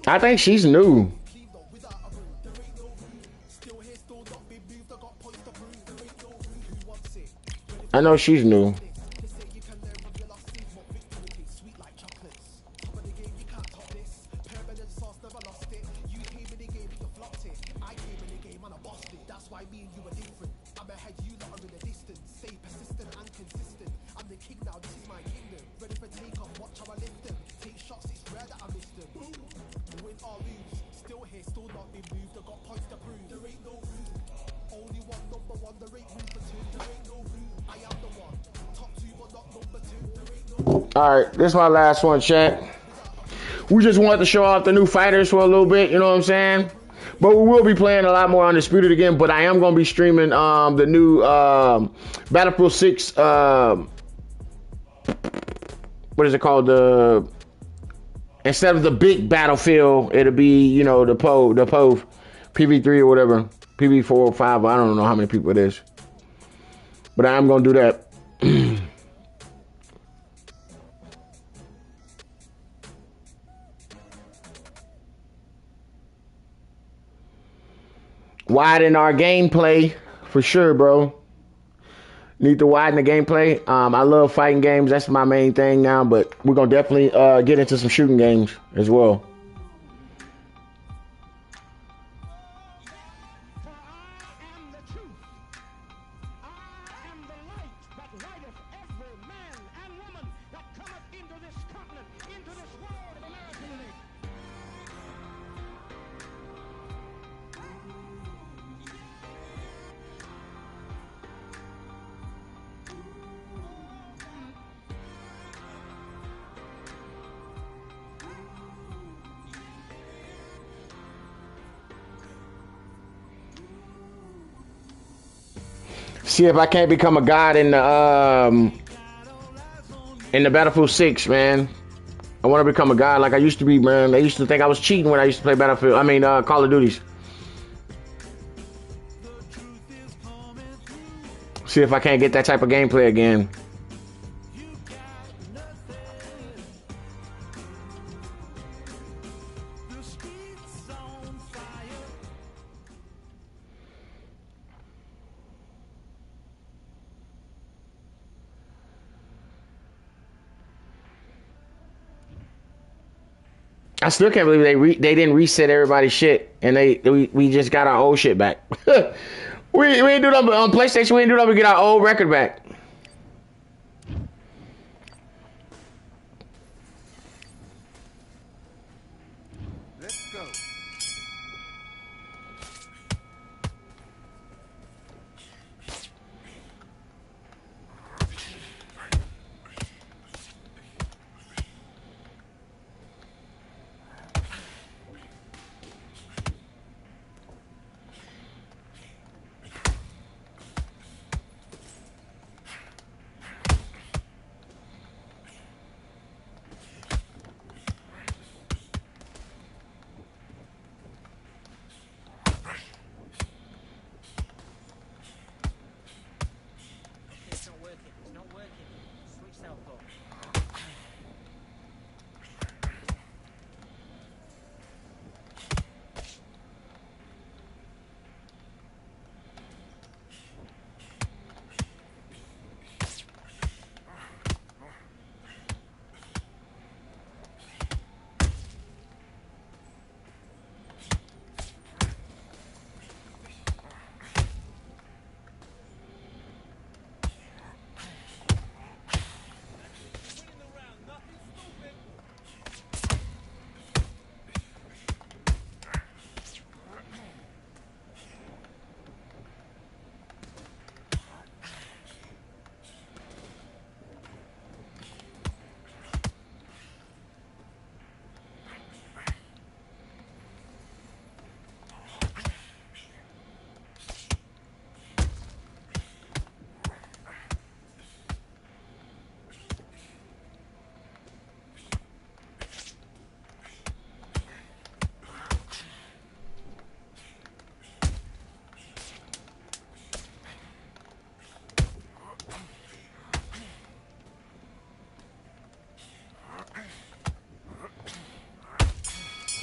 S2: I think she's new. I know she's new. All right, this is my last one, chat. We just wanted to show off the new fighters for a little bit, you know what I'm saying? But we will be playing a lot more Undisputed again, but I am going to be streaming the new Battlefield 6, what is it called? Instead of the big Battlefield, it'll be, you know, the POV, PV3 or whatever, PV4 or 5, I don't know how many people it is. But I am going to do that. Widen our gameplay for sure, bro. Need to widen the gameplay. I love fighting games. That's my main thing now, but we're gonna definitely get into some shooting games as well. See if I can't become a god in the Battlefield 6, man. I want to become a god like I used to be, man. They used to think I was cheating when I used to play Battlefield. I mean, Call of Duties. See if I can't get that type of gameplay again. I still can't believe they didn't reset everybody's shit, and we just got our old shit back. we ain't do nothing on PlayStation. We ain't do nothing to get our old record back.
S4: Let's go.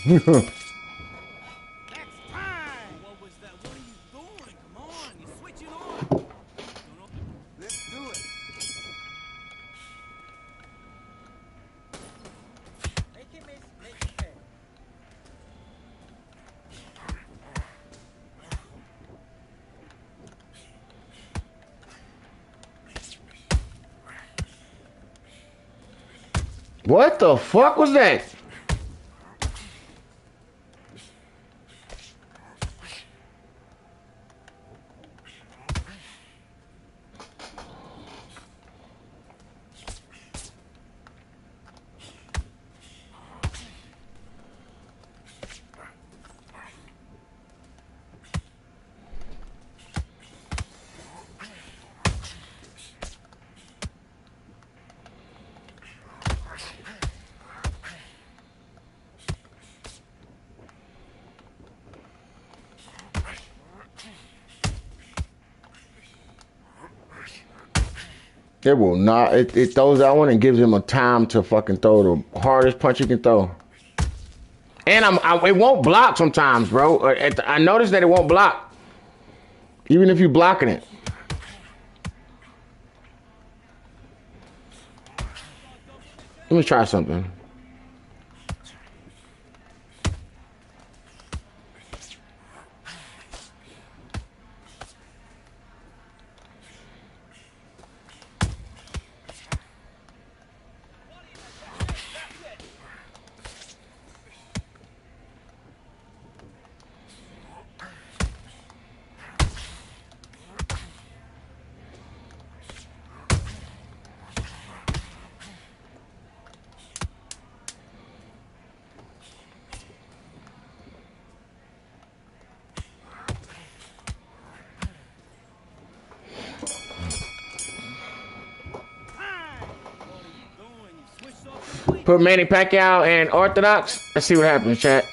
S5: Next time.
S3: What was that? What are you doing? Come on, you're switching on.
S5: Let's do it. Make it make it fair.
S2: What the fuck was that? It will not. It throws that one and gives him a time to fucking throw the hardest punch he can throw. And it won't block sometimes, bro. I noticed that it won't block, even if you're blocking it. Let me try something. Put Manny Pacquiao and Orthodox. Let's see what happens, chat.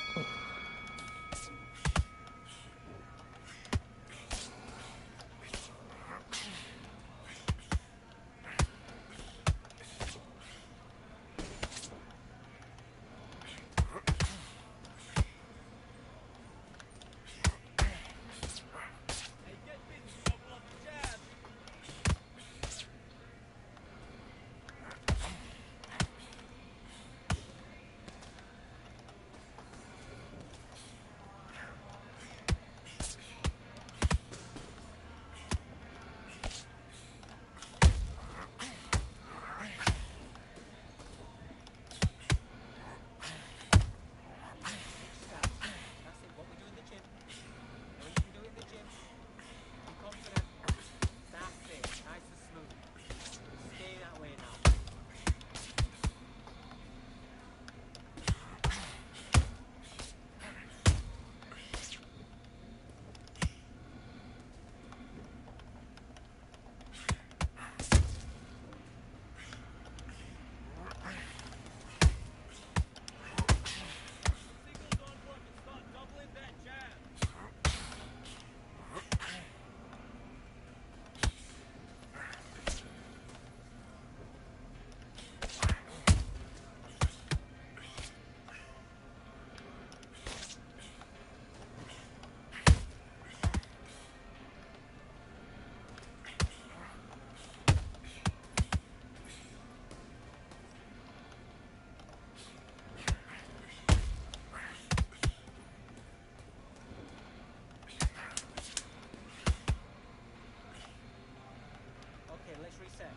S5: Okay, let's reset.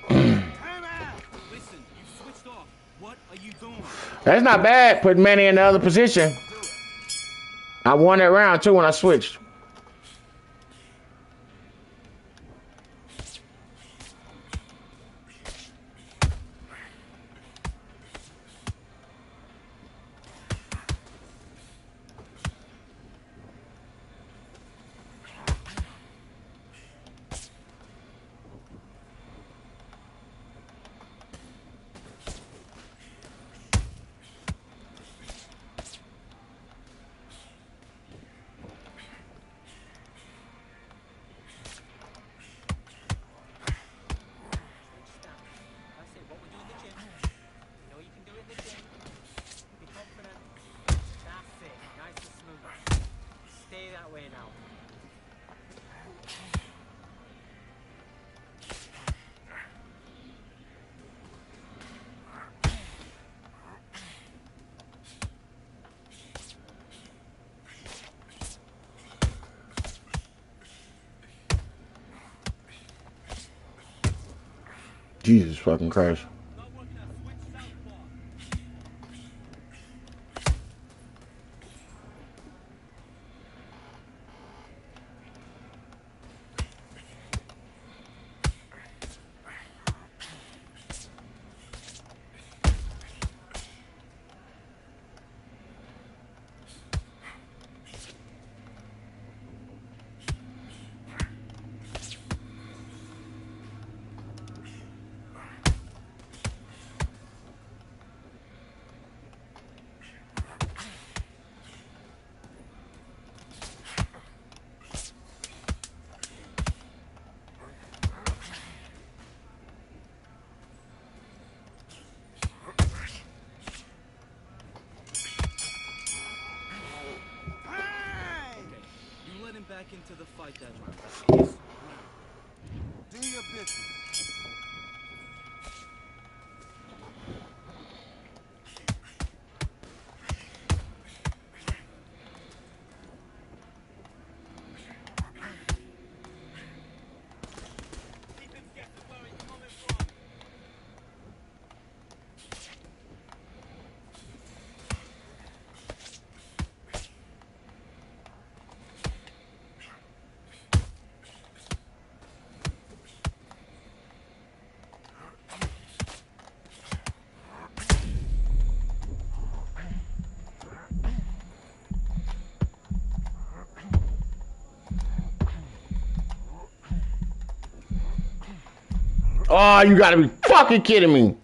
S3: Time out. Listen, you switched off. What are you doing?
S2: That's not bad. Put Manny in the other position. I won that round too when I switched. Jesus fucking Christ.
S3: Not working a switch southpaw.
S6: You let him back into the fight that round.
S4: Do your business.
S3: Keep him guessing where he's coming from.
S2: Oh, you gotta be fucking kidding me.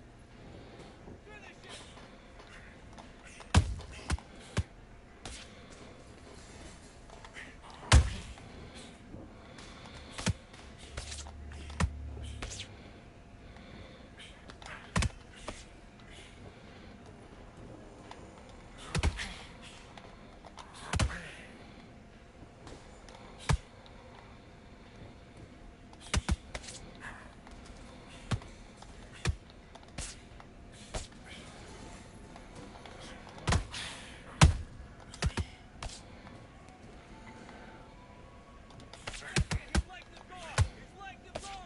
S3: He's like the guard. He's like the guard.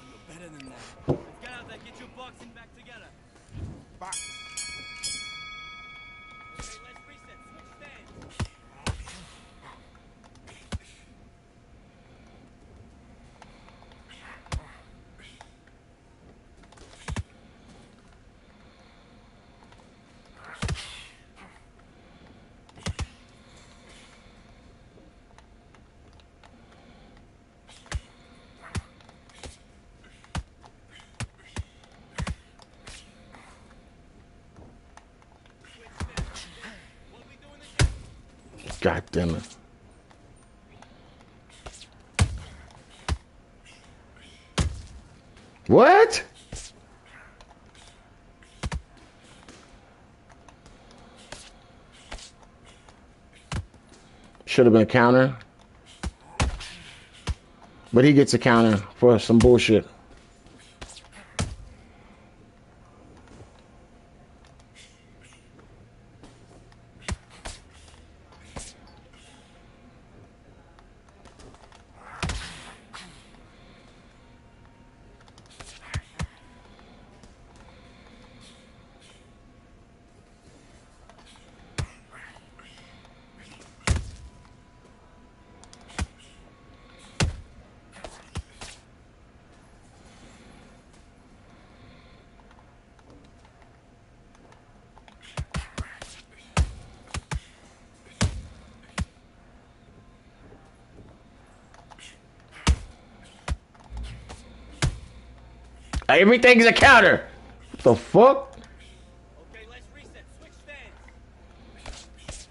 S6: You're better than that. Let's get out there, get your boxing back together.
S4: Back.
S3: Okay, let's reset. Switch stands. Switch stands. What we doing again?
S2: God damn it. What? Should have been a counter. But he gets a counter for some bullshit. Everything's a counter. What the fuck?
S3: Okay, let's reset. Switch stands.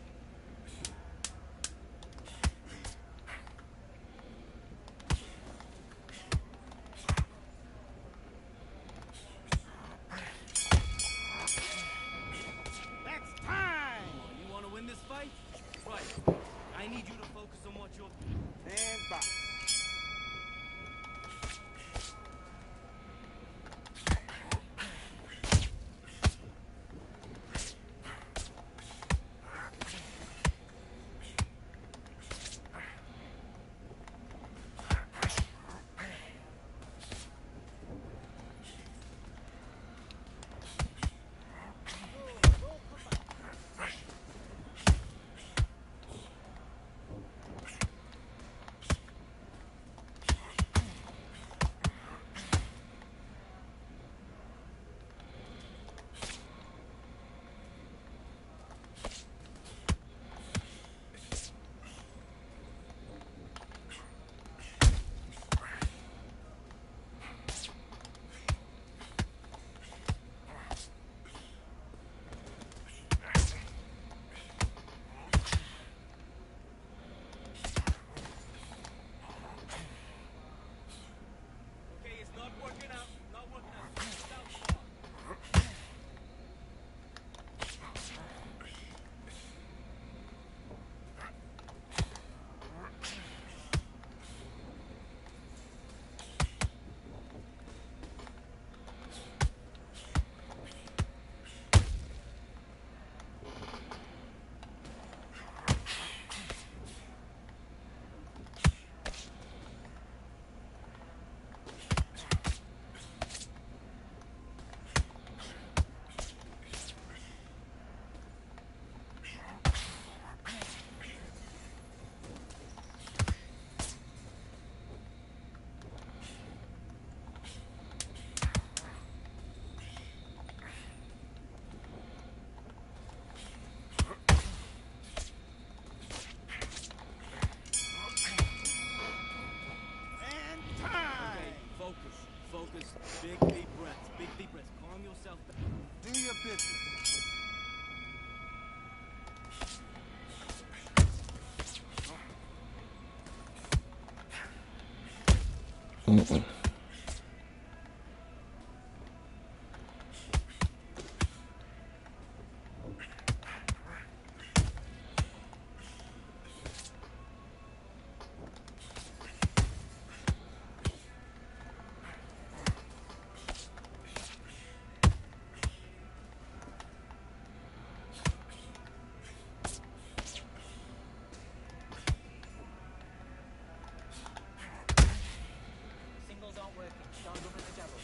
S6: Big deep breaths. Big deep breaths. Calm yourself down.
S4: Do your business.
S5: Singles aren't working. Start rubbing the jab up.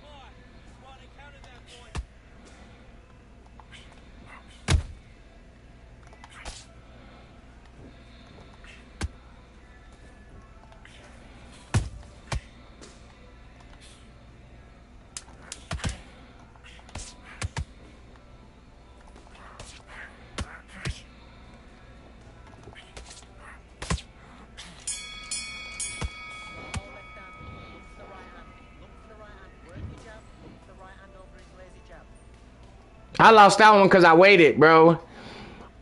S6: Smart. Smart and counter that point.
S5: All left hand. Look to the right hand. Look to the right hand. Work your jab. Look to the right hand over his lazy jab.
S2: I lost that one because I waited, bro.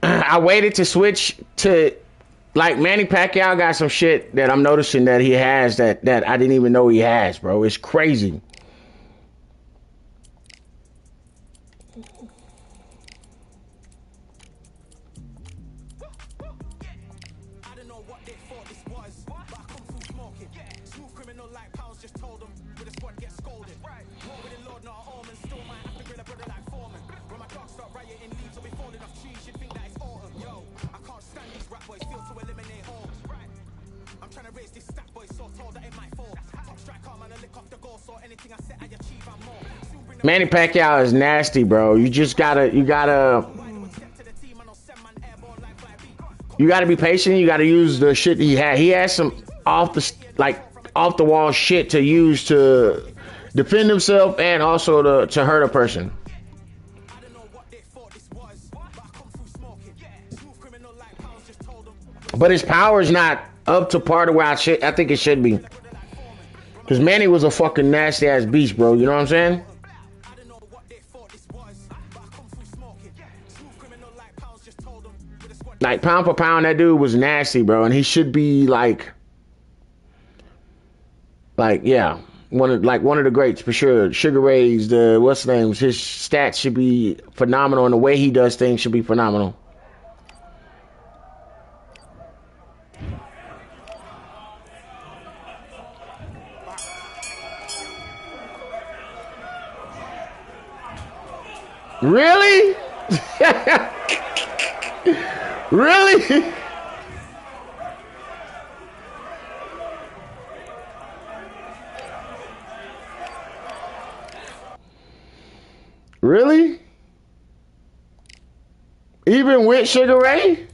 S2: I waited to switch to, like, Manny Pacquiao got some shit that I'm noticing that he has that I didn't even know he has, bro. It's crazy.
S1: I don't know what they thought this was, but I come through smoking. Smooth criminal like pounds, just told them with a squad get scolded. War with the Lord, not a omen. Still might have to grill a brother like Foreman. When my dogs start rioting, leaves will be falling off trees. You'd think that it's autumn. Yo, I can't stand these rap boys, feel to eliminate homes. I'm trying to raise this stack boy, so tall that it might fall. Top striker, man, I lick off the goal, so anything I set, I achieve and more. Soon bring the
S2: Manny Pacquiao is nasty, bro. You gotta be patient. You gotta use the shit he had. He has some off the wall shit to use to defend himself and also to hurt a person.
S1: I don't know what they thought this was, but I come through smoking. Smooth criminal like pounds, just told them.
S2: But his power's not up to par to where I think it should be. Because Manny was a fucking nasty ass beast, bro. You know what I'm saying?
S1: I don't know what they thought this was, but I come through smoking. Smooth criminal like pounds, just told them. With a squad
S2: Like, pound for pound, that dude was nasty, bro. And he should be like, yeah, one of the greats for sure. Sugar Ray's, what's the names? His stats should be phenomenal, and the way he does things should be phenomenal. Really? Really? Really? Even with Sugar Ray?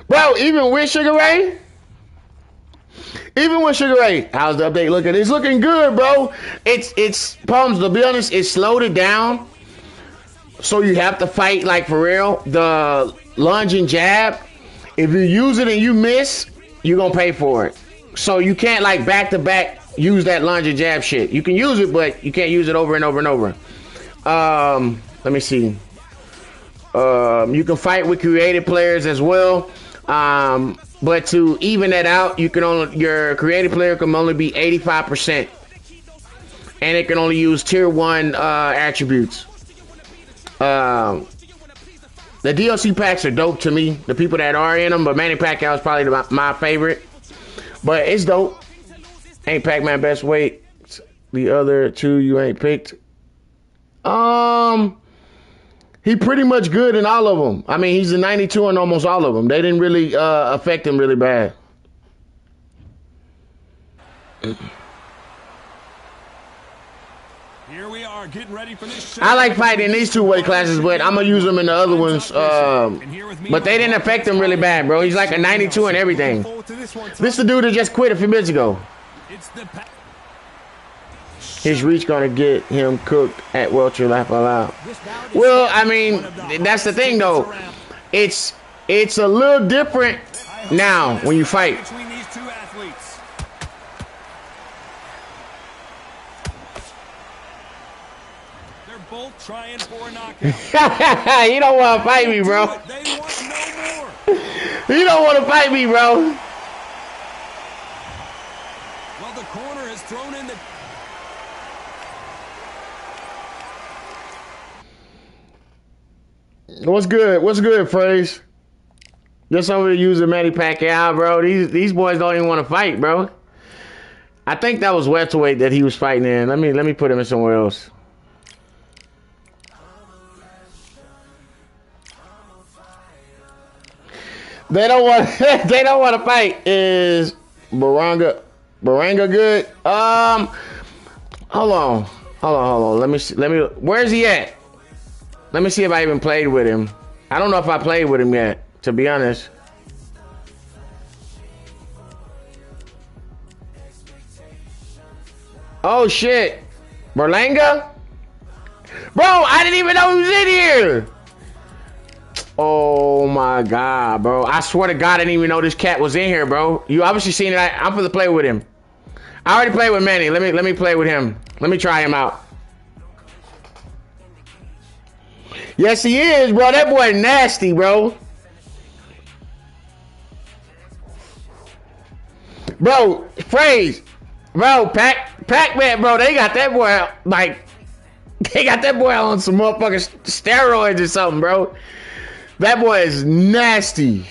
S2: Bro, even with Sugar Ray? Even with Sugar Ray, how's the update looking? It's looking good, bro. It's problems, to be honest, it slowed it down. So you have to fight, like, for real. The lunge and jab, if you use it and you miss, you're gonna pay for it. So you can't, like, back to back use that lunge and jab shit. You can use it, but you can't use it over and over and over. Let me see. You can fight with creative players as well. But to even that out, your creative player can only be 85%. And it can only use tier 1 attributes. The DLC packs are dope to me. The people that are in them, but Manny Pacquiao is probably my favorite. But it's dope. Ain't Pac-Man best weight. The other two you ain't picked. He pretty much good in all of them. I mean, he's a 92 in almost all of them. They didn't really affect him really bad.
S3: Here we are getting ready for this show.
S2: I like fighting in these two weight classes, but I'm gonna use them in the other ones. But they didn't affect him really bad, bro. He's like a 92 and everything. This the dude that just quit a few minutes ago. His reach gonna get him cooked at welter, laugh out loud. Well, I mean, that's the thing though. It's a little different now when you fight.
S3: Between these two athletes. They're both trying for a knockout.
S2: You don't want to fight me, bro.
S3: They want no more.
S2: You don't want to fight me, bro.
S3: Well, the corner has thrown in the...
S2: What's good? What's good, Phrase? Just over to using Manny Pacquiao, bro. These boys don't even want to fight, bro. I think that was welterweight that he was fighting in. Let me put him in somewhere else. They don't want to fight. Is Baranga good? Hold on. Let me. Where's he at? Let me see if I even played with him. I don't know if I played with him yet, to be honest. Oh shit, Berlanga? Bro, I didn't even know he was in here. Oh my god, bro. I swear to God, I didn't even know this cat was in here, bro. You obviously seen it. I'm gonna play with him. I already played with Manny. Let me play with him. Let me try him out. Yes, he is, bro. That boy nasty, bro. Bro, Phrase. Bro, Pac-Man, bro. They got that boy, like, they got that boy on some motherfucking steroids or something, bro. That boy is nasty.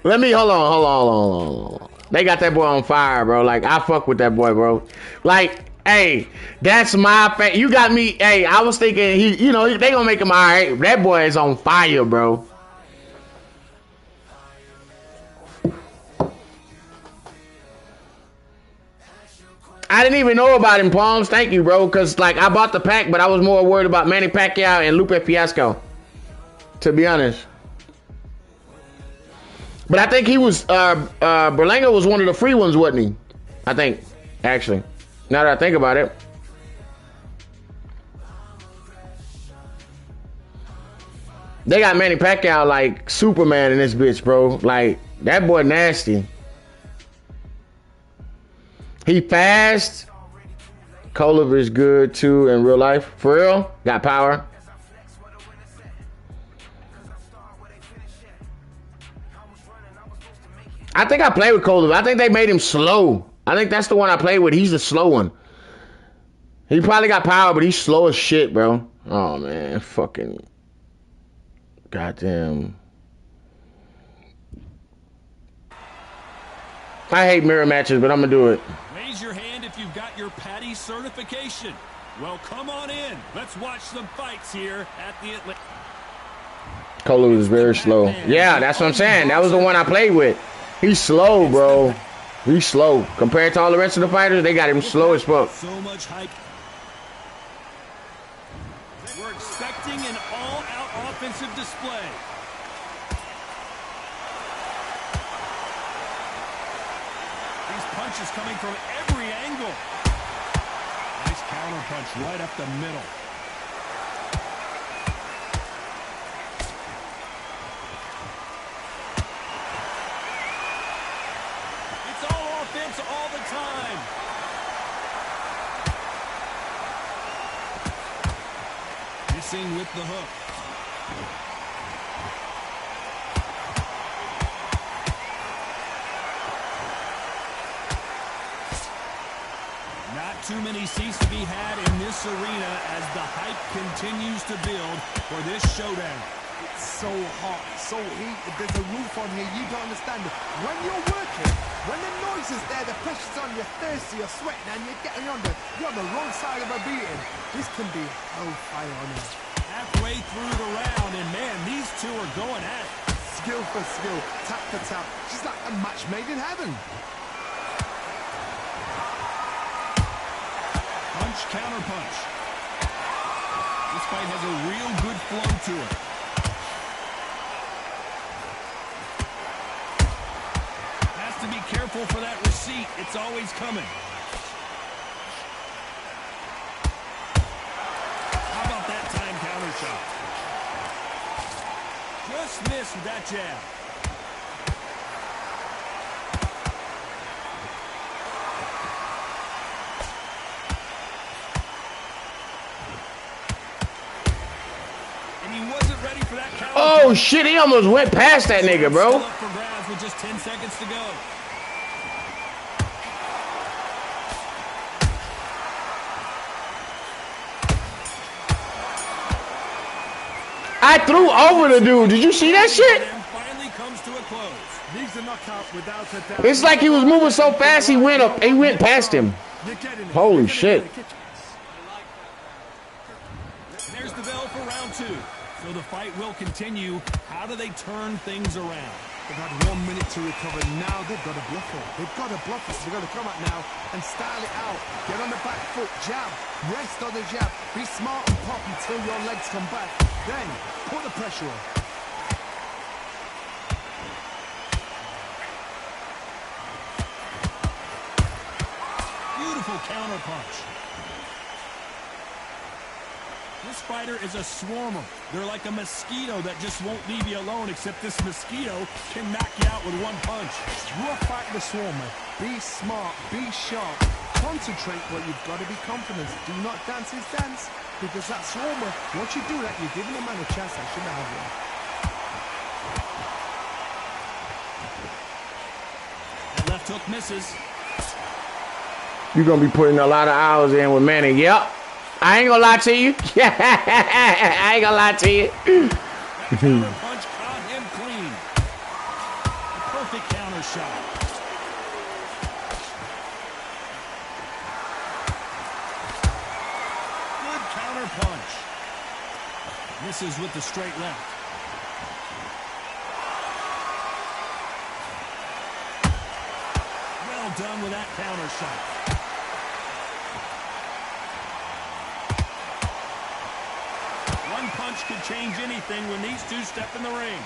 S2: Let me, hold on. They got that boy on fire, bro. Like, I fuck with that boy, bro. Like, hey, that's my you got me. Hey, I was thinking they gonna make him all right. That boy is on fire, bro. I didn't even know about him, Palms. Thank you, bro. Cause like I bought the pack, but I was more worried about Manny Pacquiao and Lupe Fiasco, to be honest. But I think he was Berlanga was one of the free ones, wasn't he? I think, actually. Now that I think about it. They got Manny Pacquiao like Superman in this bitch, bro. Like, that boy nasty. He fast. Kolover is good too in real life. For real? Got power. I think I played with Kolover. I think they made him slow. I think that's the one I played with. He's the slow one. He probably got power, but he's slow as shit, bro. Oh, man. Fucking. Goddamn. I hate mirror matches, but I'm going to do it.
S3: Raise your hand if you've got your Patty certification. Well, come on in. Let's watch some fights here at the Atlanta.
S2: Kolover is very slow. Yeah, that's what I'm saying. That was the one I played with. He's slow, bro. He's slow. Compared to all the rest of the fighters, they got him slow as fuck.
S3: So much hype. We're expecting an all-out offensive display. These punches coming from every angle. Nice counter punch right up the middle. All the time. Missing with the hook. Not too many seats to be had in this arena as the hype continues to build for this showdown.
S4: It's so hot, so heated. There's a roof on here. You don't understand it. When you're working, when the noise is there, the pressure's on, you're thirsty, you're sweating, and you're on the wrong side of a beating. This can be hellfire on us.
S3: Halfway through the round, and man, these two are going at it.
S4: Skill for skill, tap for tap. Just like a match made in heaven.
S3: Punch, counter punch. This fight has a real good flow to it. Has to be careful for that receipt. It's always coming. How about that time counter shot? Just missed with that jab.
S2: Oh shit, he almost went past that nigga, bro.
S3: Still up for grabs with just 10 seconds to go.
S2: I threw over the dude. Did you see that shit?
S3: Finally comes to a close.
S4: Needs a knockout without a doubt.
S2: It's like he was moving so fast he went past him.
S4: You're getting it.
S2: Holy shit.
S3: There's the bell for round two. So the fight will continue. How do they turn things around?
S4: They've had 1 minute to recover. Now they've got to bluff it. They've got to bluff it. They've got to come out now and style it out. Get on the back foot, jab, rest on the jab. Be smart and pop until your legs come back. Then put the pressure on.
S3: Beautiful counter punch. This fighter is a swarmer. They're like a mosquito that just won't leave you alone, except this mosquito can knock you out with one punch.
S4: You are fighting the swarmer. Be smart, be sharp. Concentrate, but you've got to be confident. Do not dance his dance, because that swarmer, once you do that, you're giving a man a chance that shouldn't have one.
S3: That left hook misses.
S2: You're gonna be putting a lot of hours in with Manny. Yep. I ain't gonna lie to you. I ain't gonna lie to you.
S3: That counter punch caught him clean. A perfect counter shot. Good counter punch. Misses with the straight left. Well done with that counter shot. Punch could change anything when these two step in the ring.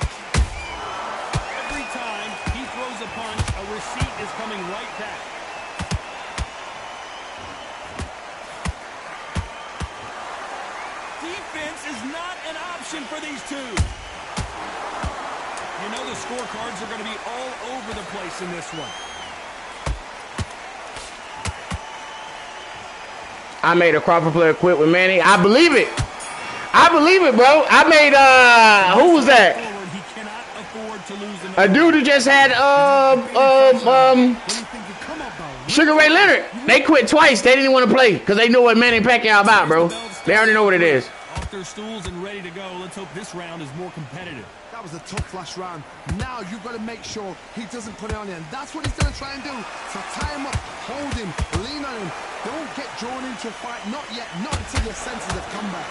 S3: Every time he throws a punch, a receipt is coming right back. Defense is not an option for these two. You know the scorecards are going to be all over the place in this one.
S2: I made a Crawford player quit with Manny. I believe it. I believe it, bro. I made who was that?
S3: He cannot afford to lose
S2: A dude who just had Sugar Ray Leonard. They quit twice. They didn't want to play because they know what Manny Pacquiao about, bro. They already know what it is.
S3: Off their stools and ready to go. Let's hope this round is more competitive.
S4: That was a tough last round. Now you've got to make sure he doesn't put it on you. And that's what he's going to try and do. So tie him up, hold him, lean on him. Don't get drawn into a fight. Not yet. Not until your senses have come back.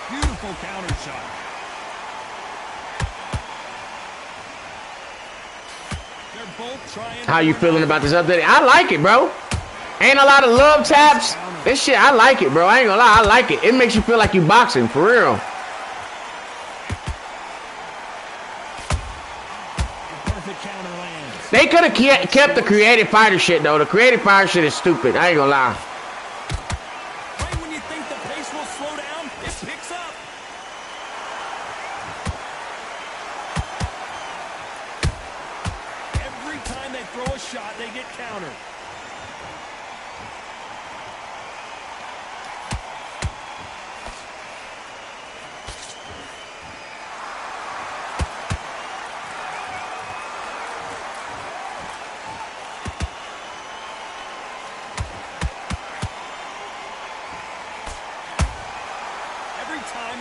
S3: Beautiful counter shot. They're both trying.
S2: How you feeling about this update? I like it, bro. Ain't a lot of love taps. This shit, I like it, bro. I ain't gonna lie, I like it. It makes you feel like you boxing, for real.
S3: Perfect counter lands.
S2: They could have kept the creative fighter shit, though. The creative fighter shit is stupid. I ain't gonna lie.
S3: Right when you think the pace will slow down, it picks up. Every time they throw a shot, they get countered.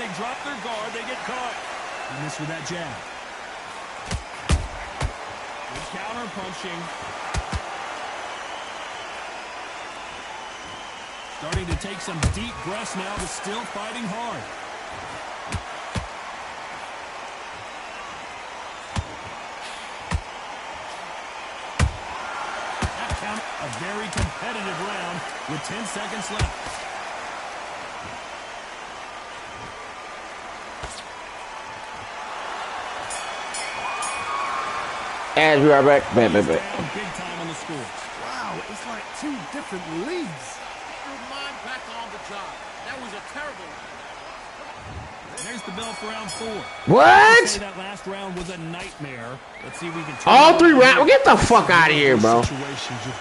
S3: they drop their guard, they get caught. He missed with that jab. Good counter punching. Starting to take some deep breaths now, but still fighting hard. That count, a very competitive round with 10 seconds left.
S2: As we are back.
S3: Big time on the score.
S4: Wow, it's like two different leagues.
S6: Your mind back on the job. That was a terrible round.
S3: There's the bell for round 4.
S2: What?
S3: Say that last round was a nightmare. Let's see if we can.
S2: All 3 rounds. Get the fuck out of here, bro.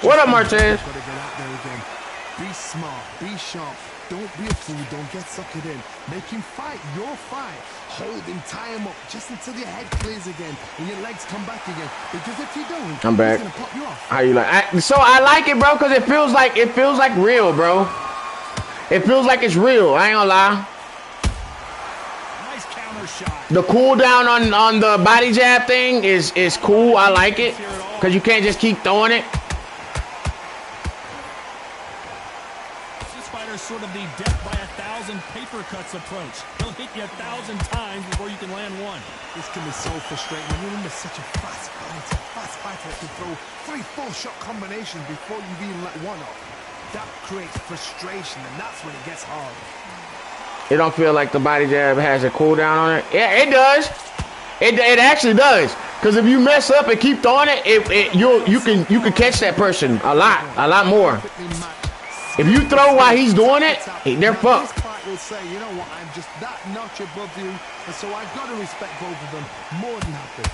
S2: What up, Martez?
S4: Gotta get out there again. Be smart. Be sharp. Don't be a fool. Don't get suckered in. Make him fight your fight. Hold him, tie him up, just until your head clears again and your legs come back again. Because if you don't,
S2: I'm back.
S4: he's gonna pop you off.
S2: How you like? So I like it, bro, because it feels like real, bro. It feels like it's real. I ain't gonna lie.
S3: Nice counter shot.
S2: The cooldown on the body jab thing is cool. I like it because you can't just keep throwing it.
S3: This fighter's sort of the death by 1,000 paper cuts approach. He'll hit you 1,000 times before you can land one.
S4: This can be so frustrating. When you're under such a fast fighter that can throw 3-4 shot combinations before you've even let one off. That creates frustration, and that's when it gets hard.
S2: It don't feel like the body jab has a cooldown on it. Yeah, it does. It actually does. Because if you mess up and keep throwing it, you can catch that person a lot more. If you throw while he's doing it, they're fucked.
S4: This fight will say, you know what, I'm just that notch above you, and so I've got to respect both of them more than happy.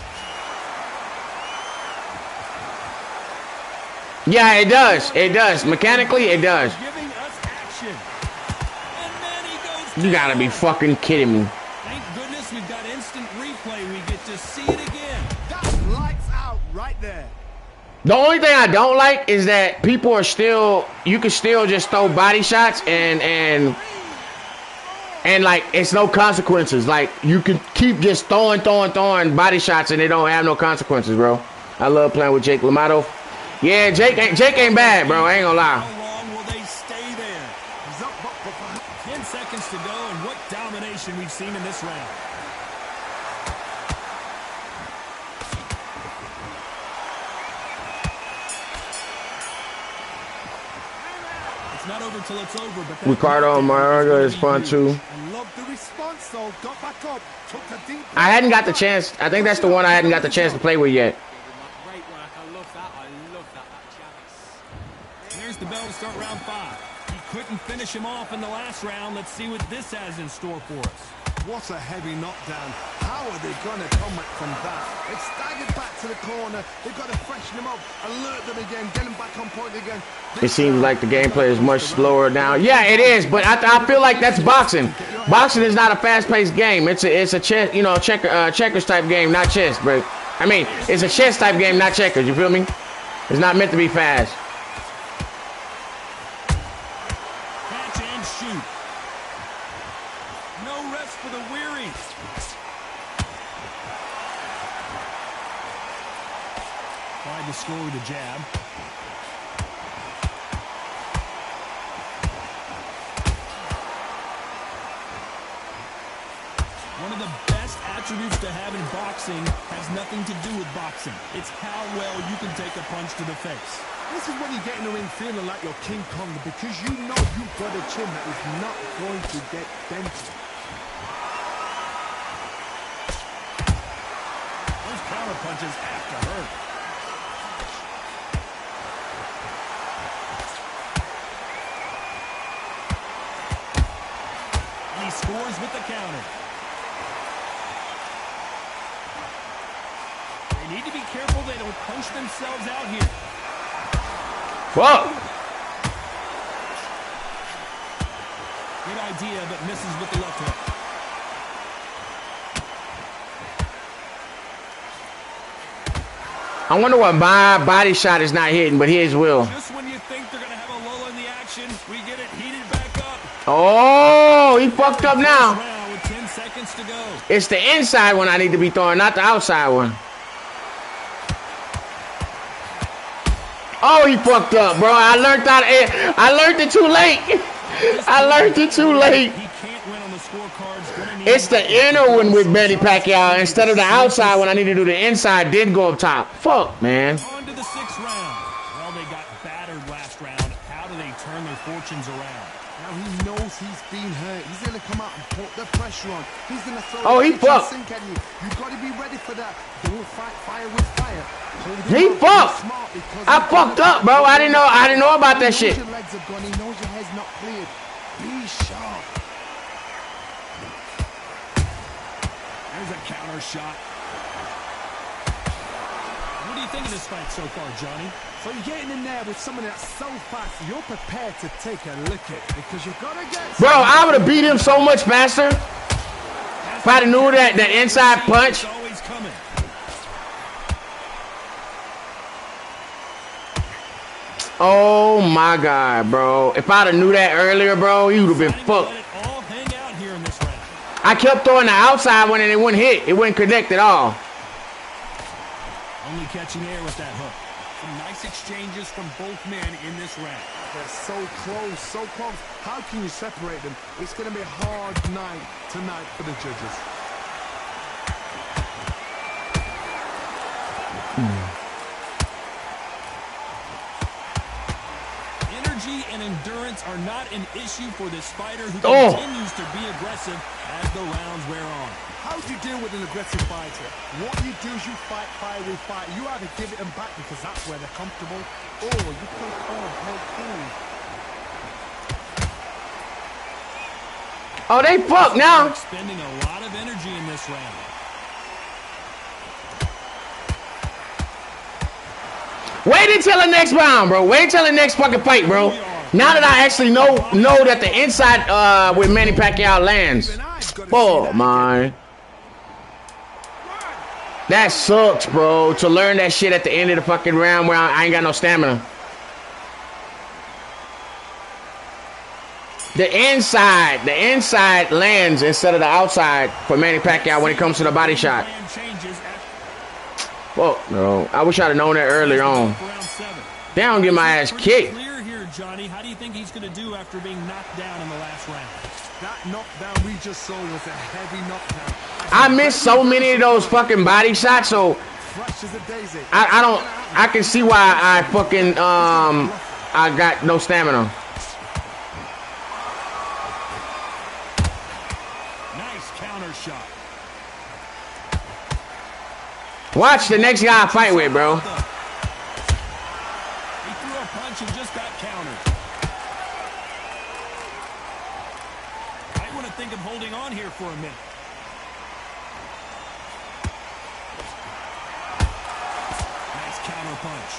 S2: Yeah, it does. It does. Mechanically, it does.
S3: Giving us action. And then he goes
S2: You gotta be fucking kidding me.
S3: Thank goodness we've got instant replay. We get to see it again.
S4: That's lights out right there.
S2: The only thing I don't like is that people are still, you can still just throw body shots and like it's no consequences. Like you can keep just throwing body shots and they don't have no consequences, bro. I love playing with Jake LaMotta. Yeah, Jake ain't bad, bro. I ain't gonna lie.
S3: How long will they stay there? 10 seconds to go, and what domination we've seen in this round. It's not over till it's over, but
S2: Ricardo Mayorga is fun too.
S4: I love the response though. Got back up, took the deep.
S2: I hadn't got the chance. I think that's the one I hadn't got the chance to play with yet.
S6: Great work. I love that. That
S3: There's the bell to start round 5. He couldn't finish him off in the last round. Let's see what this has in store for us.
S4: What a heavy knockdown. How are they going to come back from that? They've staggered back to the corner. They've got to freshen them up, alert them again, get them back on point again.
S2: It seems like the gameplay is much slower now. Yeah, it is, but I feel like that's boxing. Boxing is not a fast-paced game. It's a chess, checkers type game, not chess, bro. I mean, it's a chess type game, not checkers. You feel me? It's not meant to be fast.
S3: Catch and shoot. No rest for the weary. Tried to score with a jab. One of the best attributes to have in boxing has nothing to do with boxing. It's how well you can take a punch to the face.
S4: This is when you get in the ring feeling like you're King Kong because you know you've got a chin that is not going to get dented.
S3: Those counter punches have to hurt. And he scores with the counter. They need to be careful they don't punch themselves out here.
S2: Whoa!
S3: Good idea, but misses with the left hook.
S2: I wonder what my body shot is not hitting, but his will.
S3: Just when you think they're going to have a lull in the action, we get it heated back up.
S2: Oh, he fucked up now.
S3: Round with 10 seconds to go.
S2: It's the inside one I need to be throwing, not the outside one. Oh, he fucked up, bro. I learned it too late. I learned it too late.
S3: He can't win on the scorecards. Gonna need
S2: It's the
S3: to-
S2: inner one with Manny Pacquiao instead of the outside when I need to do the inside, didn't go up top. Fuck, man.
S3: On to the 6th round. Well, they got battered last round. How do they turn their fortunes around?
S4: Now he knows he's been hurt. He's gonna come out and put the pressure on. He's gonna throw
S2: Oh, he
S4: the kitchen
S2: fucked.
S4: sink at you. You gotta be ready for that. Don't fight fire with fire. Hold him
S2: He
S4: up, be
S2: fucked.
S4: smart because
S2: I
S4: he's
S2: fucked
S4: gonna-
S2: up, bro. I didn't know about that
S4: He
S2: shit.
S4: knows your legs are gone. He knows your head's not cleared. Be sharp.
S3: There's a counter shot. What do you think of this fight so far, Johnny?
S4: So you're getting in there with someone that's so fast, you're prepared to take a lick at because you gotta get.
S2: Bro, I would have beat him so much faster if I'd have knew that inside punch.
S3: It's always coming.
S2: Oh my God, bro. If I'd have knew that earlier, bro, he would have been
S3: Trying to
S2: fucked.
S3: let it all hang out here in this round.
S2: I kept throwing the outside one and it wouldn't hit. It wouldn't connect at all.
S3: Only catching air with that hook. Some nice exchanges from both men in this round.
S4: They're so close, so close. How can you separate them? It's gonna be a hard night tonight for the judges.
S3: Energy and endurance are not an issue for this fighter who
S2: Oh.
S3: continues to be aggressive as the rounds wear on.
S4: How do you deal with an aggressive fighter? What you do is you fight fire with fire. You either give it them back because that's where they're comfortable, or you play calm, play cool.
S2: Oh, they fucked now.
S3: Expending a lot of energy in this round.
S2: Wait until the next round, bro. Wait till the next fucking fight, bro. Now that I actually know that the inside with Manny Pacquiao lands. Oh my. That sucks, bro. To learn that shit at the end of the fucking round where I ain't got no stamina. The inside lands instead of the outside for Manny Pacquiao when it comes to the body shot.
S3: Plan changes at
S2: Fuck, bro. I wish I'd have known that earlier on.
S3: round 7.
S2: They don't get my ass
S3: Pretty
S2: kicked.
S3: clear here, Johnny. How do you think he's going to do after being knocked down in the last round?
S4: That knockdown we just saw was a heavy knockdown.
S2: I missed so many of those fucking body shots, so
S4: Fresh as a daisy.
S2: I can see why I fucking I got no stamina.
S3: Nice counter shot.
S2: Watch the next guy I fight with, bro.
S3: He threw a punch and just got countered. Might want to think of holding on here for a minute. Nice counter punch.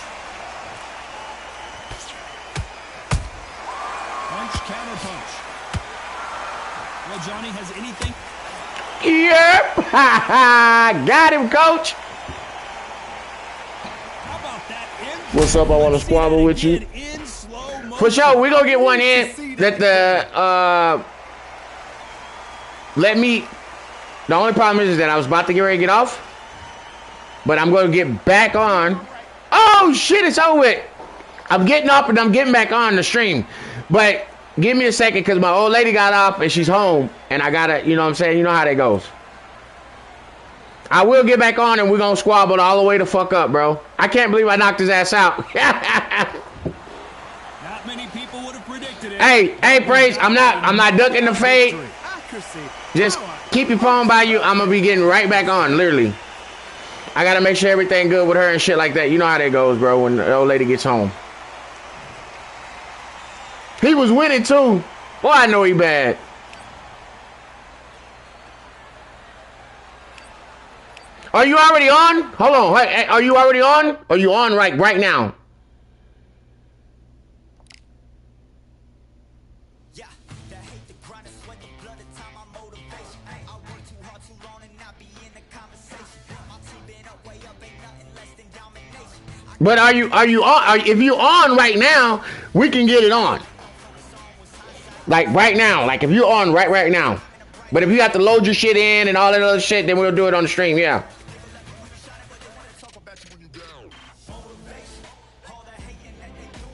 S3: Punch, counter punch. Well, Johnny, has anything...
S2: Yep. Got him, coach.
S3: How about that?
S2: What's up? I want to squabble with you.
S3: In slow motion.
S2: For sure, we gonna get one in that the let me. The only problem is that I was about to get ready to get off, but I'm gonna get back on. Oh shit, it's over with. I'm getting off and I'm getting back on the stream, but give me a second because my old lady got off and she's home, and I gotta, you know what I'm saying? You know how that goes. I will get back on and we're gonna squabble all the way the fuck up, bro. I can't believe I knocked his ass out.
S3: Not many people would have predicted it.
S2: Hey, Praise, I'm not ducking the fade.
S4: Accuracy.
S2: Just keep your phone by you. I'm gonna be getting right back on, literally. I gotta make sure everything good with her and shit like that. You know how that goes, bro, when the old lady gets home. He was winning too. Boy, I know he bad. Are you already on? Hold on. Hey, are you already on? Are you on right now?
S1: Yeah, the hate, the grind, the sweat, the blood, the time, my motivation. I work too hard, too long, and not be in the conversation. My team been up, way up, ain't nothing less than domination.
S2: But are you on? If you on right now, we can get it on. Like right now. Like if you're on right now. But if you have to load your shit in and all that other shit, then we'll do it on the stream. Yeah.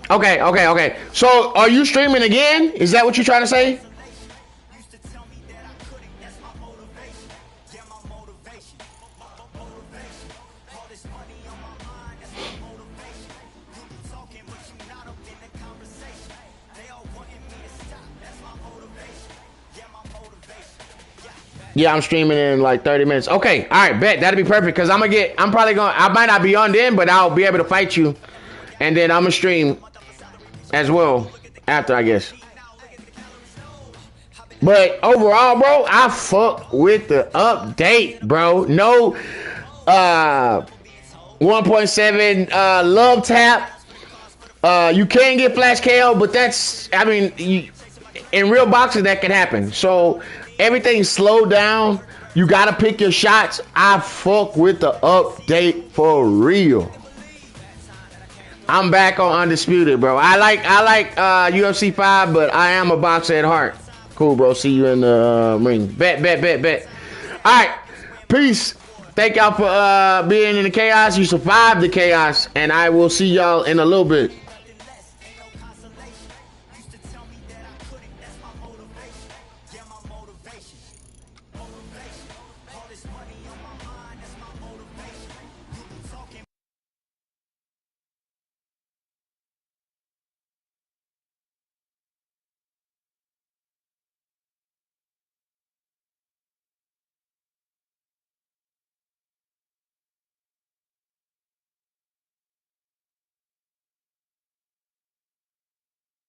S2: Okay. So, are you streaming again? Is that what you're trying to say? Yeah, I'm streaming in like 30 minutes. Okay, all right, bet. That'll be perfect because I might not be on then, but I'll be able to fight you. And then I'm going to stream as well after, I guess. But overall, bro, I fuck with the update, bro. No 1.7 love tap. You can get flash KO, but that's, I mean, in real boxing that can happen. So everything's slowed down. You gotta pick your shots. I fuck with the update for real. I'm back on Undisputed, bro. I like UFC 5, but I am a boxer at heart. Cool, bro. See you in the ring. Bet. All right. Peace. Thank y'all for being in the chaos. You survived the chaos, and I will see y'all in a little bit.